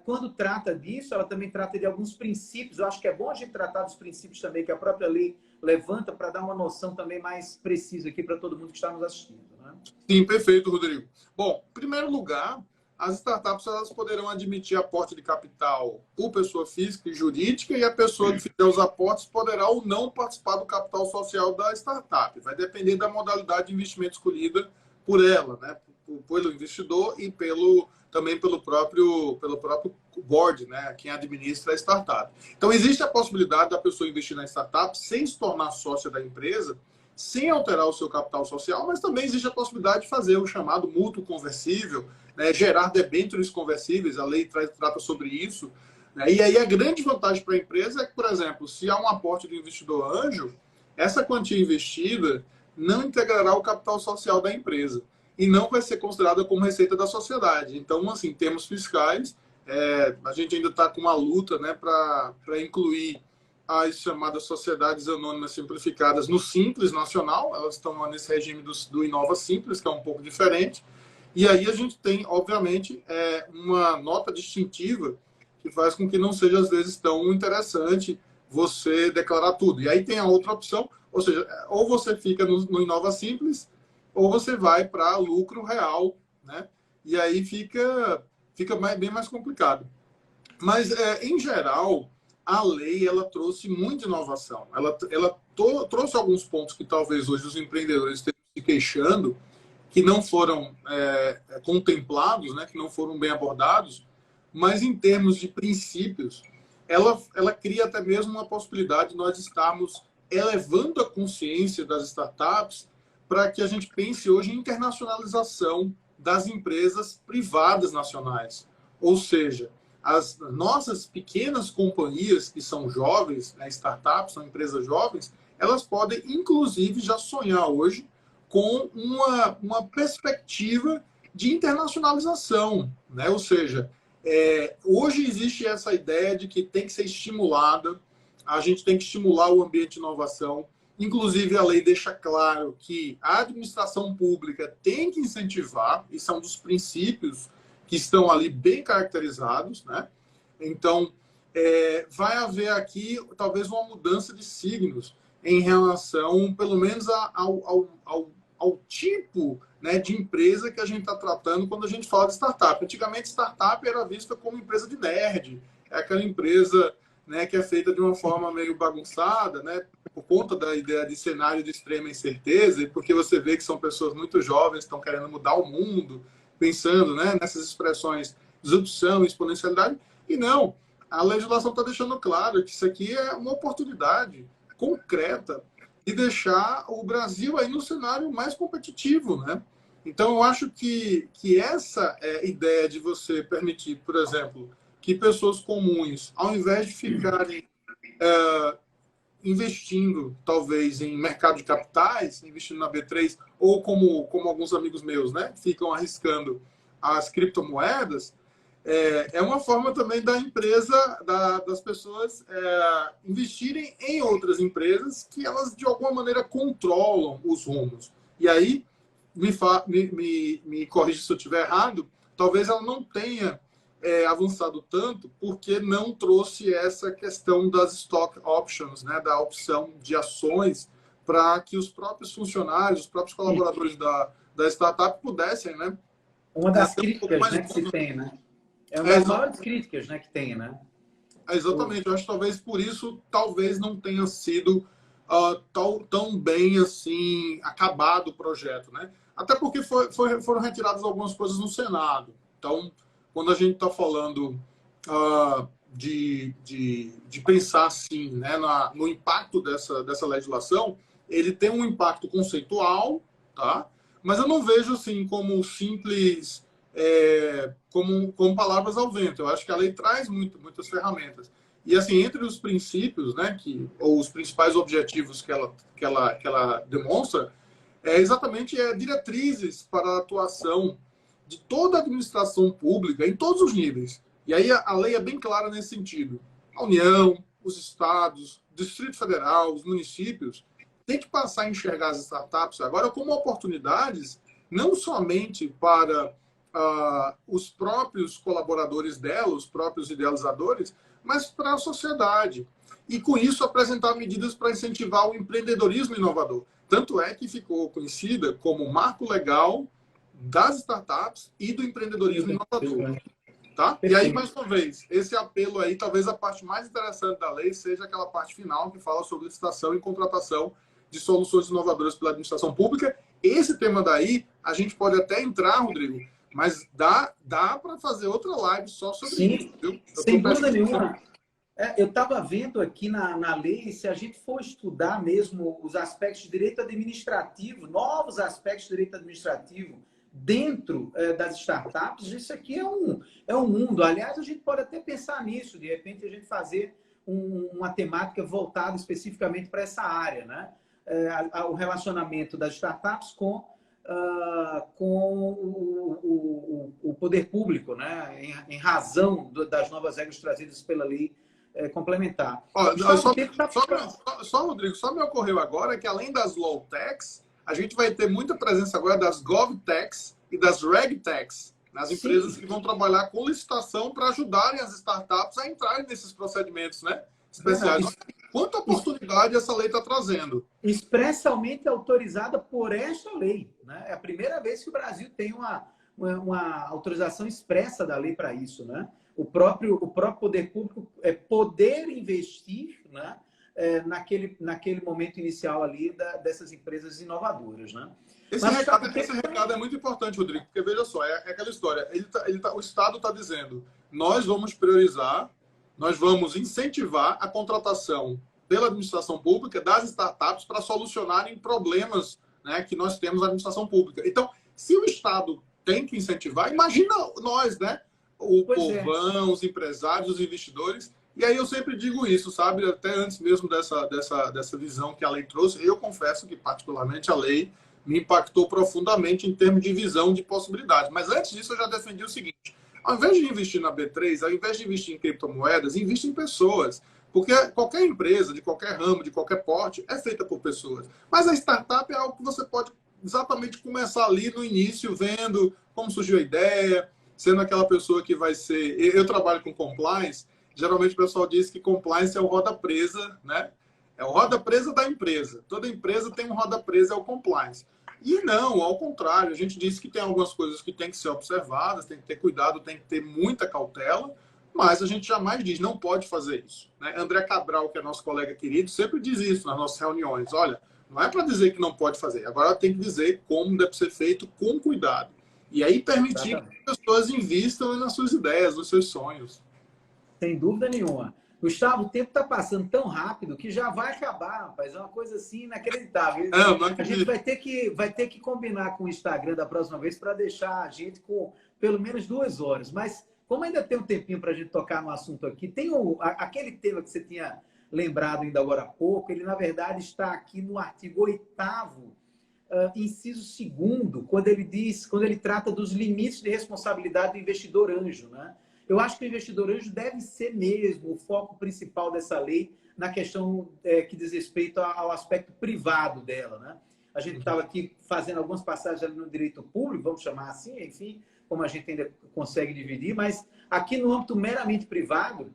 quando trata disso, ela também trata de alguns princípios. Eu acho que é bom a gente tratar dos princípios também que a própria lei levanta para dar uma noção também mais precisa aqui para todo mundo que está nos assistindo, né? Sim, perfeito, Rodrigo. Bom, em primeiro lugar, as startups elas poderão admitir aporte de capital por pessoa física e jurídica, e a pessoa que fizer os aportes poderá ou não participar do capital social da startup. Vai depender da modalidade de investimento escolhida por ela, né? Pelo investidor e também pelo próprio board, né? Quem administra a startup. Então, existe a possibilidade da pessoa investir na startup sem se tornar sócia da empresa, sem alterar o seu capital social, mas também existe a possibilidade de fazer o chamado mútuo conversível, né? Gerar debêntures conversíveis, a lei trata sobre isso, né? E aí a grande vantagem para a empresa é que, por exemplo, se há um aporte do investidor anjo, essa quantia investida não integrará o capital social da empresa e não vai ser considerada como receita da sociedade. Então, assim, em termos fiscais, a gente ainda está com uma luta, né, para incluir as chamadas sociedades anônimas simplificadas no Simples Nacional. Elas estão nesse regime do Inova Simples, que é um pouco diferente. E aí a gente tem, obviamente, uma nota distintiva que faz com que não seja, às vezes, tão interessante você declarar tudo. E aí tem a outra opção, ou seja, ou você fica no Inova Simples, ou você vai para lucro real, né? E aí fica bem mais complicado. Mas, em geral, a lei ela trouxe muita inovação. Ela trouxe alguns pontos que talvez hoje os empreendedores estejam se queixando, que não foram contemplados, né? Que não foram bem abordados, mas em termos de princípios, ela cria até mesmo uma possibilidade de nós estarmos elevando a consciência das startups para que a gente pense hoje em internacionalização das empresas privadas nacionais. Ou seja, as nossas pequenas companhias que são jovens, né, startups, são empresas jovens, elas podem, inclusive, já sonhar hoje com uma perspectiva de internacionalização, né? Ou seja, hoje existe essa ideia de que tem que ser estimulada, a gente tem que estimular o ambiente de inovação. Inclusive, a lei deixa claro que a administração pública tem que incentivar, e são dos princípios que estão ali bem caracterizados, né? Então, vai haver aqui talvez uma mudança de signos em relação, pelo menos, ao tipo, né, de empresa que a gente está tratando quando a gente fala de startup. Antigamente, startup era vista como empresa de nerd, é aquela empresa, né, que é feita de uma forma meio bagunçada, né, por conta da ideia de cenário de extrema incerteza, e porque você vê que são pessoas muito jovens, estão querendo mudar o mundo, pensando, né, nessas expressões disrupção, exponencialidade, e não. A legislação está deixando claro que isso aqui é uma oportunidade concreta de deixar o Brasil aí no cenário mais competitivo, né? Então, eu acho que essa ideia de você permitir, por exemplo, que pessoas comuns, ao invés de ficarem investindo, talvez, em mercado de capitais, investindo na B3, ou como alguns amigos meus, né, ficam arriscando as criptomoedas, é uma forma também da empresa, das pessoas investirem em outras empresas que elas, de alguma maneira, controlam os rumos. E aí, me corrija se eu estiver errado, talvez ela não tenha avançado tanto porque não trouxe essa questão das stock options, né, da opção de ações, para que os próprios funcionários, os próprios colaboradores da startup pudessem, né? Uma das críticas, né, que se tem, né? É uma das maiores críticas, né, que tem, né? Exatamente. Eu acho que talvez por isso, talvez não tenha sido tão bem assim acabado o projeto, né? Até porque foram retiradas algumas coisas no Senado. Então, quando a gente está falando de pensar assim, né, no impacto dessa legislação, ele tem um impacto conceitual, tá? Mas eu não vejo assim como simples, como palavras ao vento. Eu acho que a lei traz muitas ferramentas. E assim, entre os princípios, né, ou os principais objetivos que ela demonstra, exatamente diretrizes para a atuação de toda a administração pública em todos os níveis. E aí a lei é bem clara nesse sentido. A União, os estados, o Distrito Federal, os municípios têm que passar a enxergar as startups agora como oportunidades, não somente para os próprios colaboradores dela, os próprios idealizadores, mas para a sociedade. E com isso apresentar medidas para incentivar o empreendedorismo inovador. Tanto é que ficou conhecida como marco legal das startups e do empreendedorismo inovador. Tá? E aí, mais uma vez, esse apelo aí, talvez a parte mais interessante da lei seja aquela parte final que fala sobre licitação e contratação de soluções inovadoras pela administração pública. Esse tema daí, a gente pode até entrar, Rodrigo, mas dá para fazer outra live só sobre isso. Viu? Sem dúvida nenhuma. Eu estava vendo aqui na lei, se a gente for estudar mesmo os aspectos de direito administrativo, novos aspectos de direito administrativo dentro das startups, isso aqui é um mundo. Aliás, a gente pode até pensar nisso, de repente a gente fazer uma temática voltada especificamente para essa área, né? O relacionamento das startups com o poder público, né? Em razão das novas regras trazidas pela lei complementar. Rodrigo, só me ocorreu agora que além das low techs, a gente vai ter muita presença agora das GovTechs e das RegTechs, nas empresas que vão trabalhar com licitação para ajudarem as startups a entrarem nesses procedimentos, né, especiais. Quanta oportunidade essa lei está trazendo? Expressamente autorizada por esta lei, né? É a primeira vez que o Brasil tem uma autorização expressa da lei para isso, né? O próprio poder público poder investir, né? Naquele momento inicial ali dessas empresas inovadoras, né? Esse recado é muito importante, Rodrigo, porque veja só, é aquela história. O Estado está dizendo: nós vamos priorizar, nós vamos incentivar a contratação pela administração pública das startups para solucionarem problemas, né, que nós temos na administração pública. Então, se o Estado tem que incentivar, imagina nós, né? O povão, os empresários, os investidores. E aí eu sempre digo isso, sabe? Até antes mesmo dessa visão que a lei trouxe, eu confesso que particularmente a lei me impactou profundamente em termos de visão de possibilidades. Mas antes disso, eu já defendi o seguinte: ao invés de investir na B3, ao invés de investir em criptomoedas, investe em pessoas. Porque qualquer empresa, de qualquer ramo, de qualquer porte, é feita por pessoas. Mas a startup é algo que você pode exatamente começar ali no início, vendo como surgiu a ideia, sendo aquela pessoa que vai ser... Eu trabalho com compliance, geralmente o pessoal diz que compliance é o roda presa, né? É o roda presa da empresa. Toda empresa tem um roda presa, é o compliance. E não, ao contrário, a gente disse que tem algumas coisas que tem que ser observadas, tem que ter cuidado, tem que ter muita cautela, mas a gente jamais diz, não pode fazer isso. Né? André Cabral, que é nosso colega querido, sempre diz isso nas nossas reuniões. Olha, não é para dizer que não pode fazer, agora tem que dizer como deve ser feito com cuidado. E aí permitir que as pessoas invistam nas suas ideias, nos seus sonhos. Sem dúvida nenhuma. Gustavo, o tempo está passando tão rápido que já vai acabar, rapaz. É uma coisa assim inacreditável. Não a gente vai ter que combinar com o Instagram da próxima vez para deixar a gente com pelo menos 2 horas. Mas como ainda tem um tempinho para a gente tocar no assunto aqui, tem aquele tema que você tinha lembrado ainda agora há pouco, ele na verdade está aqui no artigo 8º, inciso 2º, quando ele trata dos limites de responsabilidade do investidor anjo, né? Eu acho que o investidor anjo deve ser mesmo o foco principal dessa lei na questão que diz respeito ao aspecto privado dela, né? A gente estava aqui fazendo algumas passagens ali no direito público, vamos chamar assim, enfim, como a gente ainda consegue dividir, mas aqui no âmbito meramente privado,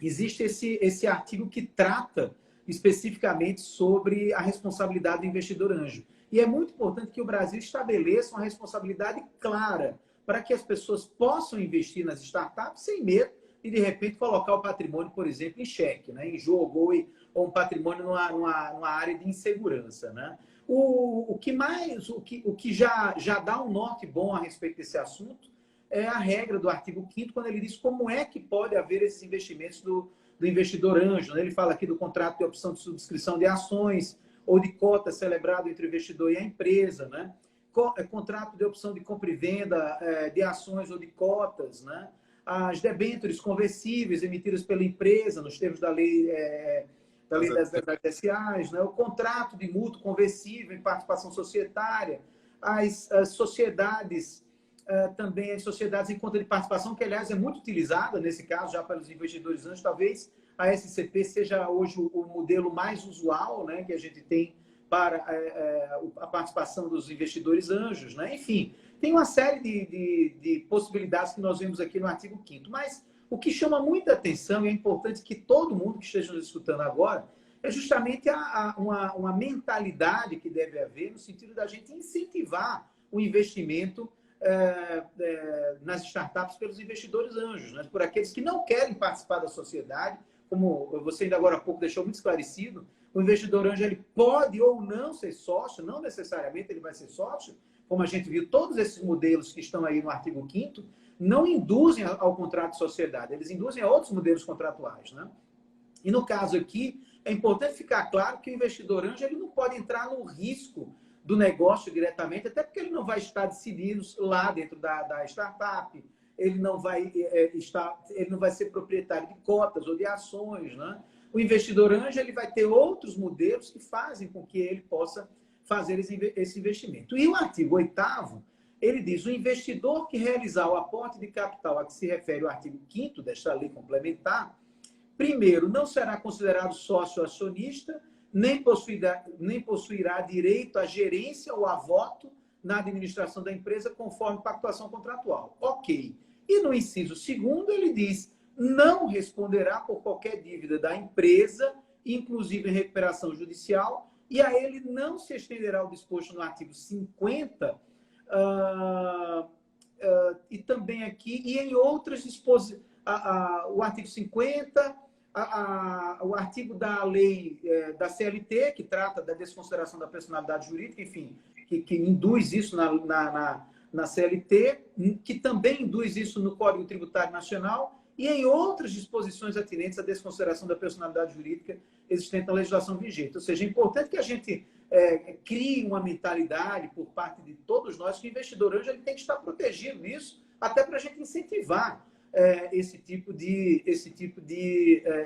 existe esse artigo que trata especificamente sobre a responsabilidade do investidor anjo. E é muito importante que o Brasil estabeleça uma responsabilidade clara para que as pessoas possam investir nas startups sem medo e, de repente, colocar o patrimônio, por exemplo, em xeque, né? Em jogo ou um patrimônio numa área de insegurança. Né? O que já dá um norte bom a respeito desse assunto é a regra do artigo 5º, quando ele diz como é que pode haver esses investimentos do investidor anjo. Né? Ele fala aqui do contrato de opção de subscrição de ações ou de cota celebrado entre o investidor e a empresa, né? Contrato de opção de compra e venda de ações ou de cotas, né? As debêntures conversíveis emitidas pela empresa nos termos da lei das SAs, né? O contrato de mútuo conversível em participação societária, as sociedades também as sociedades em conta de participação, que aliás é muito utilizada nesse caso já pelos investidores anjos. Talvez a SCP seja hoje o modelo mais usual, né, que a gente tem para a participação dos investidores anjos, né? Enfim, tem uma série de possibilidades que nós vemos aqui no artigo 5º. Mas o que chama muita atenção, e é importante que todo mundo que esteja nos escutando agora, é justamente uma mentalidade que deve haver no sentido da gente incentivar o investimento nas startups pelos investidores anjos, né? Por aqueles que não querem participar da sociedade, como você ainda agora há pouco deixou muito esclarecido. O investidor anjo ele pode ou não ser sócio, não necessariamente ele vai ser sócio, como a gente viu, todos esses modelos que estão aí no artigo 5º não induzem ao contrato de sociedade, eles induzem a outros modelos contratuais, né? E no caso aqui, é importante ficar claro que o investidor anjo ele não pode entrar no risco do negócio diretamente, até porque ele não vai estar decidindo lá dentro da startup, ele não vai ser proprietário de cotas ou de ações, né? O investidor anjo ele vai ter outros modelos que fazem com que ele possa fazer esse investimento. E o artigo 8º, ele diz: o investidor que realizar o aporte de capital a que se refere o artigo 5º desta lei complementar, primeiro, não será considerado sócio acionista, nem possuirá direito à gerência ou a voto na administração da empresa conforme pactuação contratual. Ok. E no inciso 2º, ele diz: não responderá por qualquer dívida da empresa, inclusive em recuperação judicial, e a ele não se estenderá o disposto no artigo 50, e também aqui, e em outras disposições, o artigo 50, o artigo da lei da CLT, que trata da desconsideração da personalidade jurídica, enfim, que induz isso na CLT, que também induz isso no Código Tributário Nacional, e em outras disposições atinentes à desconsideração da personalidade jurídica existente na legislação vigente. Ou seja, é importante que a gente crie uma mentalidade por parte de todos nós que o investidor anjo ele tem que estar protegido nisso, até para a gente incentivar esse tipo de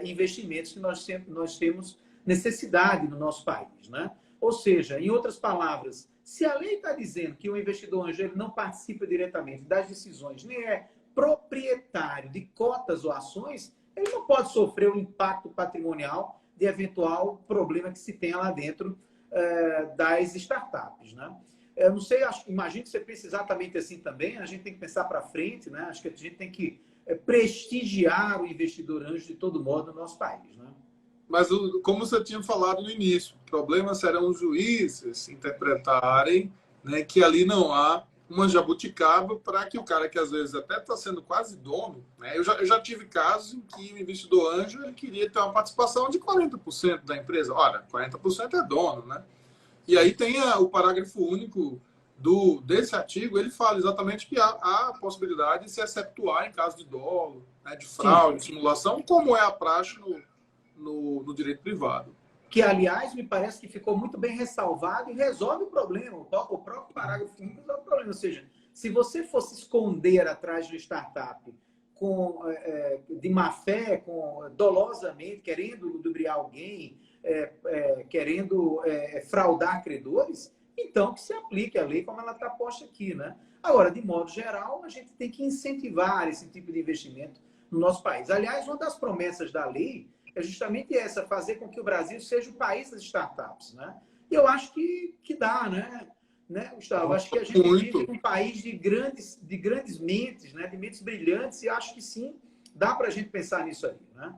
investimentos que nós temos necessidade no nosso país, né? Ou seja, em outras palavras, Se a lei está dizendo que o investidor anjo ele não participa diretamente das decisões, nem é proprietário de cotas ou ações, ele não pode sofrer o impacto patrimonial de eventual problema que se tenha lá dentro das startups, né? Eu não sei, imagino que você pensa exatamente assim também, a gente tem que pensar para frente, né? Acho que a gente tem que prestigiar o investidor anjo de todo modo no nosso país, né? Mas, como você tinha falado no início, o problema serão os juízes interpretarem, né, que ali não há uma jabuticaba para que o cara que às vezes até está sendo quase dono, né? Eu já tive casos em que o investidor anjo ele queria ter uma participação de 40% da empresa. Ora, 40% é dono, né? E aí tem o parágrafo único desse artigo, ele fala exatamente que há a possibilidade de se exceptuar em caso de dolo, né, de fraude, de simulação, como é a praxe no direito privado. Que, aliás, me parece que ficou muito bem ressalvado e resolve o problema. O próprio parágrafo único resolve o problema. Ou seja, se você fosse esconder atrás de uma startup de má fé, dolosamente, querendo ludibriar alguém, querendo fraudar credores, então que se aplique a lei como ela está posta aqui, né? Agora, de modo geral, a gente tem que incentivar esse tipo de investimento no nosso país. Aliás, uma das promessas da lei é justamente essa, fazer com que o Brasil seja o país das startups, né? E eu acho que dá, né, Gustavo? Acho que a gente vive um país de grandes mentes, né? De mentes brilhantes, e acho que sim, dá para a gente pensar nisso aí, né?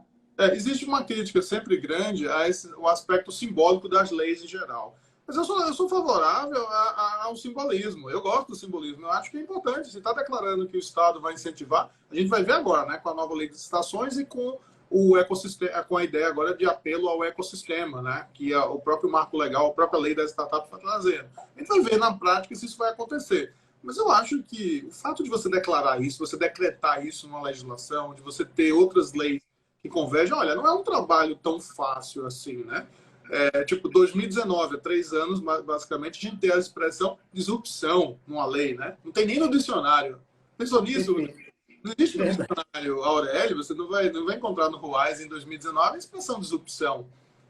Existe uma crítica sempre grande ao aspecto simbólico das leis em geral. Mas eu sou favorável ao simbolismo. Eu gosto do simbolismo. Eu acho que é importante. Se está declarando que o Estado vai incentivar, a gente vai ver agora, né, com a nova lei de licitações e com o ecossistema, com a ideia agora de apelo ao ecossistema, né, que o próprio marco legal, a própria lei das startups está trazendo. A gente vai ver na prática se isso vai acontecer. Mas eu acho que o fato de você declarar isso, você decretar isso numa legislação, de você ter outras leis que convergem, olha, não é um trabalho tão fácil assim, né? Tipo, 2019, há 3 anos, basicamente, a gente tem a expressão disrupção numa lei, né? Não tem nem no dicionário. Pensou nisso? Não existe no dicionário Aurélio, você não vai encontrar no Ruais em 2019 a expressão disrupção.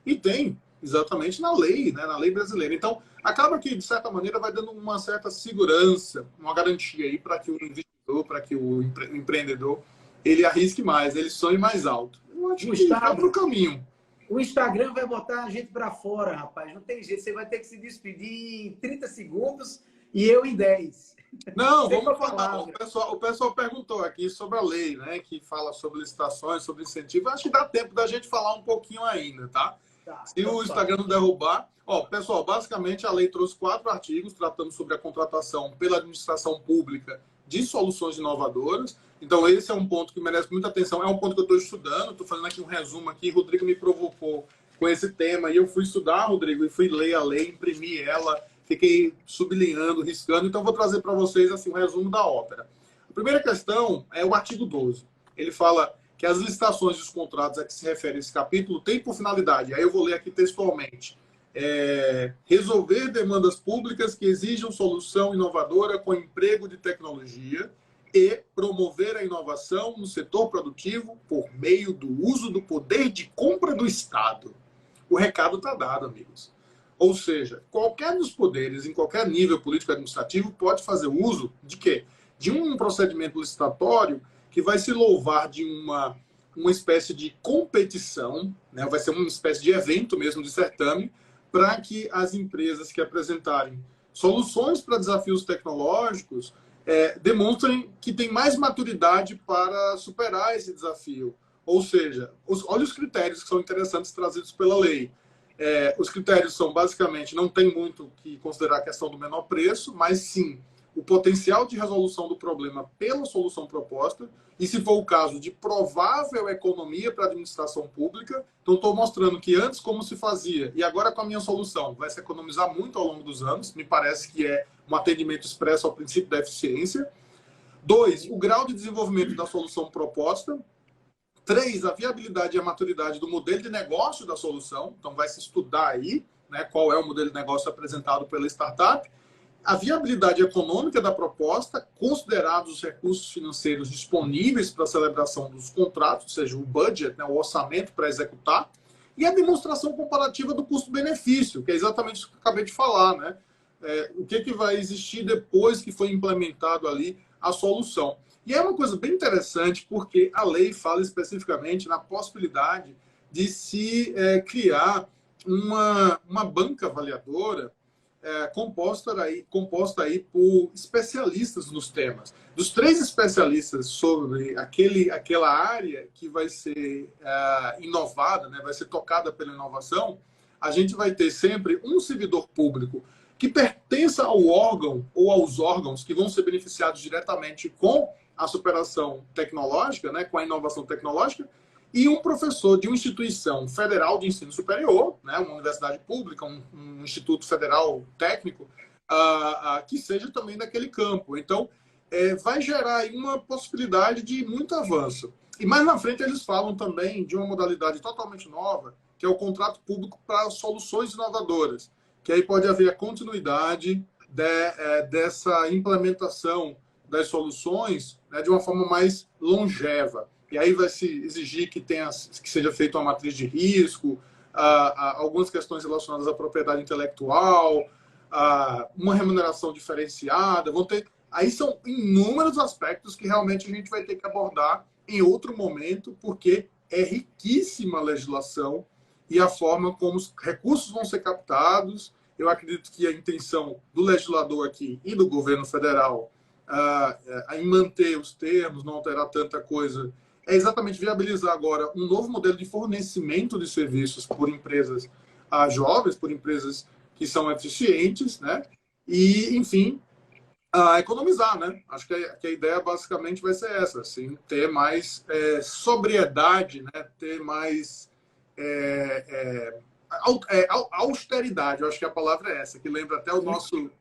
E tem, exatamente, na lei, né? Na lei brasileira. Então, acaba que, de certa maneira, vai dando uma certa segurança, uma garantia aí para que o investidor, para que o empreendedor, ele arrisque mais, ele sonhe mais alto. Eu acho que é outro caminho. O Instagram vai botar a gente para fora, rapaz. Não tem jeito. Você vai ter que se despedir em 30 segundos e eu em 10. Não, vamos falar. O pessoal perguntou aqui sobre a lei, né? Que fala sobre licitações, sobre incentivo. Acho que dá tempo da gente falar um pouquinho ainda, tá? Se o Instagram não derrubar... pessoal, basicamente a lei trouxe 4 artigos tratando sobre a contratação pela administração pública de soluções inovadoras. Então, esse é um ponto que merece muita atenção. É um ponto que eu estou estudando. Estou fazendo aqui um resumo aqui. Rodrigo me provocou com esse tema. E eu fui estudar, Rodrigo, e fui ler a lei, imprimi ela, fiquei sublinhando, riscando. Então, vou trazer para vocês assim, um resumo da ópera. A primeira questão é o artigo 12. Ele fala que as licitações dos contratos a que se refere esse capítulo têm por finalidade, aí eu vou ler aqui textualmente, resolver demandas públicas que exijam solução inovadora com emprego de tecnologia e promover a inovação no setor produtivo por meio do uso do poder de compra do Estado. O recado está dado, amigos. Ou seja, qualquer dos poderes, em qualquer nível político-administrativo, pode fazer uso de quê? De um procedimento licitatório que vai se louvar de uma espécie de competição, né? Vai ser uma espécie de evento mesmo, de certame, para que as empresas que apresentarem soluções para desafios tecnológicos demonstrem que têm mais maturidade para superar esse desafio. Ou seja, olha os critérios que são interessantes trazidos pela lei. Os critérios são, basicamente, não tem muito que considerar a questão do menor preço, mas sim o potencial de resolução do problema pela solução proposta, e se for o caso de provável economia para a administração pública. Então, estou mostrando que antes como se fazia, e agora com a minha solução, vai se economizar muito ao longo dos anos, me parece que é um atendimento expresso ao princípio da eficiência. 2, o grau de desenvolvimento da solução proposta. 3, a viabilidade e a maturidade do modelo de negócio da solução. Então, vai se estudar aí, né, qual é o modelo de negócio apresentado pela startup. A viabilidade econômica da proposta, considerados os recursos financeiros disponíveis para a celebração dos contratos, ou seja, o budget, né, o orçamento para executar, e a demonstração comparativa do custo-benefício, que é exatamente o que eu acabei de falar, né? o que vai existir depois que foi implementado ali a solução. E é uma coisa bem interessante, porque a lei fala especificamente na possibilidade de se criar uma banca avaliadora composta aí por especialistas nos temas. Dos 3 especialistas sobre aquela área que vai ser inovada, né, vai ser tocada pela inovação, a gente vai ter sempre um servidor público que pertença ao órgão ou aos órgãos que vão ser beneficiados diretamente com a superação tecnológica, né, com a inovação tecnológica, e um professor de uma instituição federal de ensino superior, né, uma universidade pública, um instituto federal técnico, que seja também daquele campo. Então, vai gerar aí uma possibilidade de muito avanço. E mais na frente eles falam também de uma modalidade totalmente nova, que é o contrato público para soluções inovadoras, que aí pode haver a continuidade dessa implementação das soluções, né, de uma forma mais longeva. E aí vai se exigir que seja feita uma matriz de risco, algumas questões relacionadas à propriedade intelectual, uma remuneração diferenciada. Aí são inúmeros aspectos que realmente a gente vai ter que abordar em outro momento, porque é riquíssima a legislação e a forma como os recursos vão ser captados. Eu acredito que a intenção do legislador aqui e do governo federal em manter os termos, não alterar tanta coisa, é exatamente viabilizar agora um novo modelo de fornecimento de serviços por empresas jovens, por empresas que são eficientes, né? E, enfim, economizar, né? Acho que a ideia basicamente vai ser essa, assim, ter mais sobriedade, né? Ter mais austeridade, eu acho que a palavra é essa, que lembra até o nosso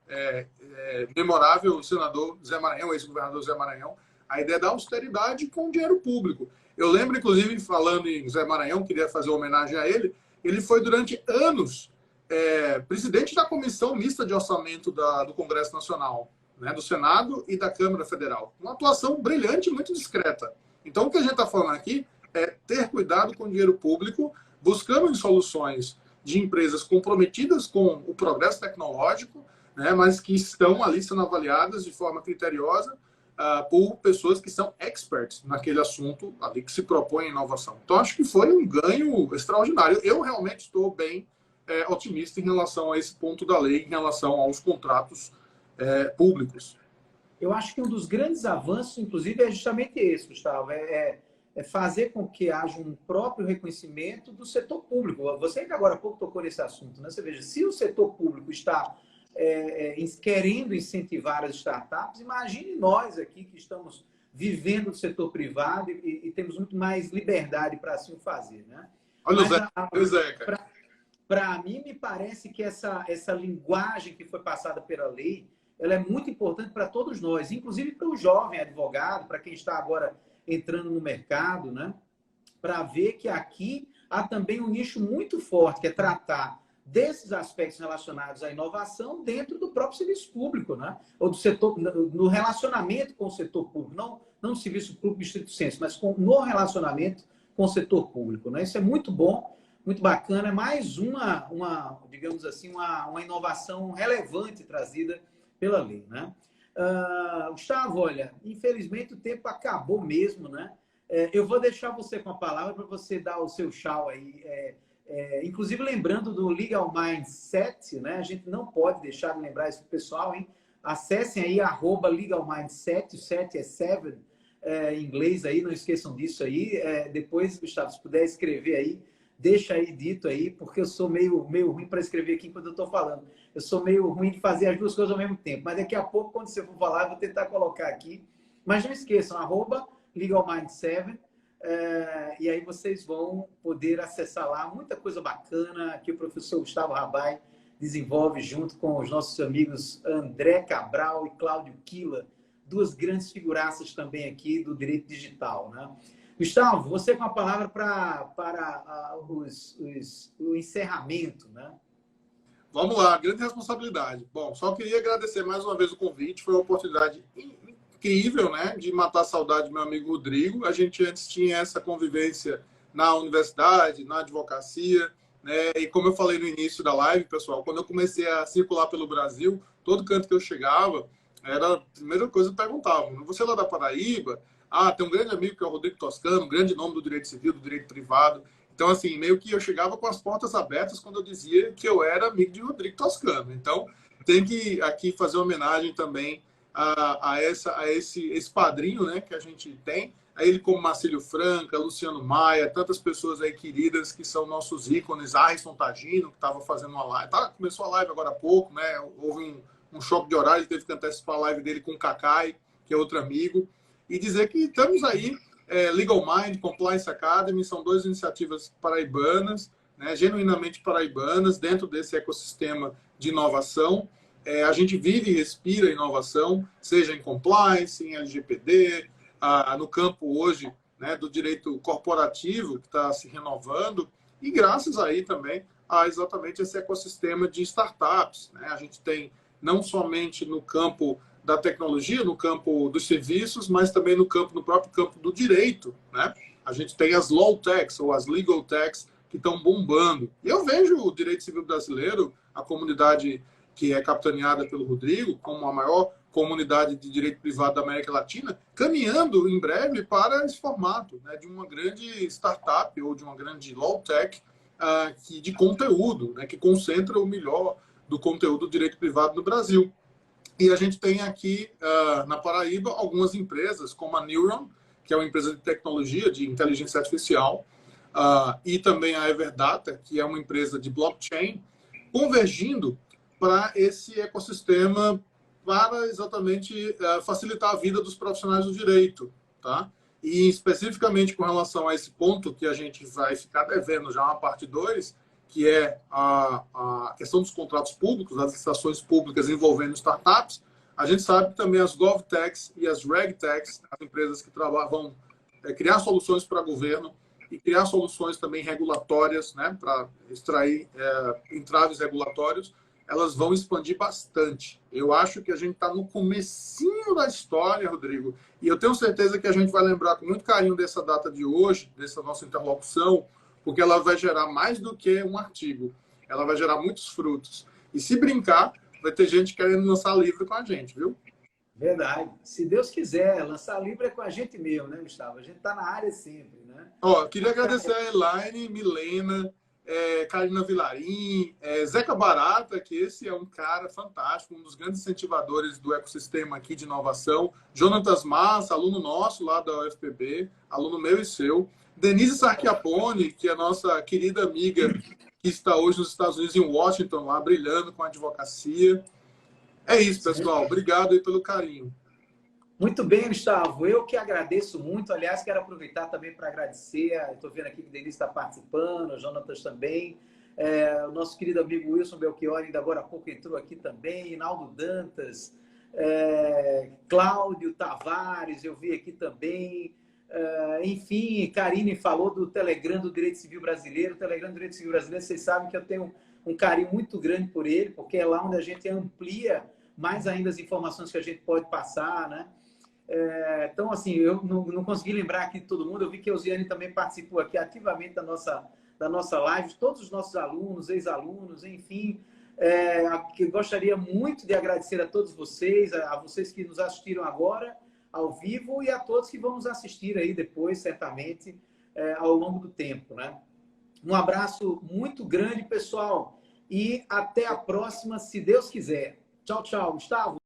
memorável senador Zé Maranhão, ex-governador Zé Maranhão, a ideia da austeridade com dinheiro público. Eu lembro, inclusive, falando em Zé Maranhão, queria fazer uma homenagem a ele, ele foi durante anos presidente da Comissão Mista de Orçamento do Congresso Nacional, né, do Senado e da Câmara Federal. Uma atuação brilhante e muito discreta. Então, o que a gente está falando aqui é ter cuidado com o dinheiro público, buscando soluções de empresas comprometidas com o progresso tecnológico, né, mas que estão ali sendo avaliadas de forma criteriosa por pessoas que são experts naquele assunto ali que se propõe a inovação. Então, acho que foi um ganho extraordinário. Eu realmente estou bem otimista em relação a esse ponto da lei, em relação aos contratos públicos. Eu acho que um dos grandes avanços, inclusive, é justamente esse, Gustavo, é fazer com que haja um próprio reconhecimento do setor público. Você ainda agora há pouco tocou nesse assunto, né? Você veja, se o setor público está querendo incentivar as startups, imagine nós aqui que estamos vivendo do setor privado e temos muito mais liberdade para assim fazer, né? Olha o Zé, cara. Para mim, me parece que essa linguagem que foi passada pela lei, ela é muito importante para todos nós, inclusive para o jovem advogado, para quem está agora entrando no mercado, né? Para ver que aqui há também um nicho muito forte, que é tratar desses aspectos relacionados à inovação dentro do próprio serviço público, né? Ou do setor, no relacionamento com o setor público, não no serviço público estrito sensu, mas no relacionamento com o setor público, né? Isso é muito bom, muito bacana, é mais digamos assim, uma inovação relevante trazida pela lei, né? Gustavo, olha, infelizmente o tempo acabou mesmo, né? Eu vou deixar você com a palavra para você dar o seu tchau aí. Inclusive, lembrando do Legal Mindset, né? A gente não pode deixar de lembrar isso para o pessoal, hein? Acessem aí, @LegalMindset, o 7 é 7, em inglês aí, não esqueçam disso aí. Depois, Gustavo, se puder escrever aí, deixa aí dito aí, porque eu sou meio ruim para escrever aqui quando eu estou falando. Eu sou meio ruim de fazer as duas coisas ao mesmo tempo. Mas daqui a pouco, quando você for falar, eu vou tentar colocar aqui. Mas não esqueçam, @LegalMind7. E aí vocês vão poder acessar lá muita coisa bacana que o professor Gustavo Rabai desenvolve junto com os nossos amigos André Cabral e Cláudio Quila, duas grandes figuraças também aqui do direito digital, né? Gustavo, você com a palavra para o encerramento, né? Vamos lá, grande responsabilidade. Bom, só queria agradecer mais uma vez o convite, foi uma oportunidade incrível, né, de matar a saudade do meu amigo Rodrigo. A gente antes tinha essa convivência na universidade, na advocacia, né? E como eu falei no início da live, pessoal, quando eu comecei a circular pelo Brasil, todo canto que eu chegava, era a primeira coisa que perguntavam: você é lá da Paraíba? Ah, tem um grande amigo que é o Rodrigo Toscano, um grande nome do direito civil, do direito privado. Então, assim, meio que eu chegava com as portas abertas quando eu dizia que eu era amigo de Rodrigo Toscano. Então, tem que aqui fazer uma homenagem também a esse padrinho, né, que a gente tem. A ele, como Marcílio Franca, Luciano Maia, tantas pessoas aí queridas que são nossos ícones. Arisson Tagino, que estava fazendo uma live. Começou a live agora há pouco, né? Houve um choque de horário, ele teve que antecipar a live dele com o Cacai, que é outro amigo. E dizer que estamos aí, Legal Mind, Compliance Academy, são duas iniciativas paraibanas, né, genuinamente paraibanas, dentro desse ecossistema de inovação. A gente vive e respira inovação, seja em compliance, em LGPD, no campo hoje, né, do direito corporativo, que está se renovando, e graças aí também a exatamente esse ecossistema de startups, né? A gente tem não somente no campo da tecnologia, no campo dos serviços, mas também no próprio campo do direito, né? A gente tem as law techs ou as legal techs que estão bombando. E eu vejo o direito civil brasileiro, a comunidade que é capitaneada pelo Rodrigo, como a maior comunidade de direito privado da América Latina, caminhando em breve para esse formato, né, de uma grande startup ou de uma grande law tech de conteúdo, né, que concentra o melhor do conteúdo do direito privado no Brasil. E a gente tem aqui, na Paraíba, algumas empresas, como a Neuron, que é uma empresa de tecnologia, de inteligência artificial, e também a Everdata, que é uma empresa de blockchain, convergindo para esse ecossistema para exatamente facilitar a vida dos profissionais do direito, tá? E especificamente com relação a esse ponto que a gente vai ficar devendo já uma parte 2, que é a questão dos contratos públicos, das licitações públicas envolvendo startups, a gente sabe que também as GovTechs e as RegTechs, as empresas que vão criar soluções para governo e criar soluções também regulatórias, né, para extrair entraves regulatórios, elas vão expandir bastante. Eu acho que a gente está no comecinho da história, Rodrigo, e eu tenho certeza que a gente vai lembrar com muito carinho dessa data de hoje, dessa nossa interlocução, porque ela vai gerar mais do que um artigo. Ela vai gerar muitos frutos. E se brincar, vai ter gente querendo lançar livro com a gente, viu? Verdade. Se Deus quiser, lançar livro é com a gente mesmo, né, Gustavo? A gente está na área sempre, né? Queria agradecer a Elaine, Milena, Karina Vilarim, Zeca Barata, que esse é um cara fantástico, um dos grandes incentivadores do ecossistema aqui de inovação. Jonatas Massa, aluno nosso lá da UFPB, aluno meu e seu. Denise Sarchiapone, que é nossa querida amiga, que está hoje nos Estados Unidos, em Washington, lá brilhando com a advocacia. É isso, pessoal. Obrigado aí pelo carinho. Muito bem, Gustavo. Eu que agradeço muito. Aliás, quero aproveitar também para agradecer. Estou vendo aqui que o Denise está participando, o Jonatas também. O nosso querido amigo Wilson Belchior, ainda agora há pouco entrou aqui também. Inaldo Dantas, Cláudio Tavares, eu vi aqui também. Enfim, Karine falou do Telegram do Direito Civil Brasileiro. O Telegram do Direito Civil Brasileiro, vocês sabem que eu tenho um carinho muito grande por ele, porque é lá onde a gente amplia mais ainda as informações que a gente pode passar, né? Então, assim, eu não consegui lembrar aqui de todo mundo. Eu vi que a Osiane também participou aqui ativamente da nossa live, todos os nossos alunos, ex-alunos, enfim. Que gostaria muito de agradecer a todos vocês, a vocês que nos assistiram agora, ao vivo, e a todos que vão nos assistir aí depois, certamente, ao longo do tempo, né? Um abraço muito grande, pessoal, e até a próxima, se Deus quiser. Tchau, tchau, Gustavo.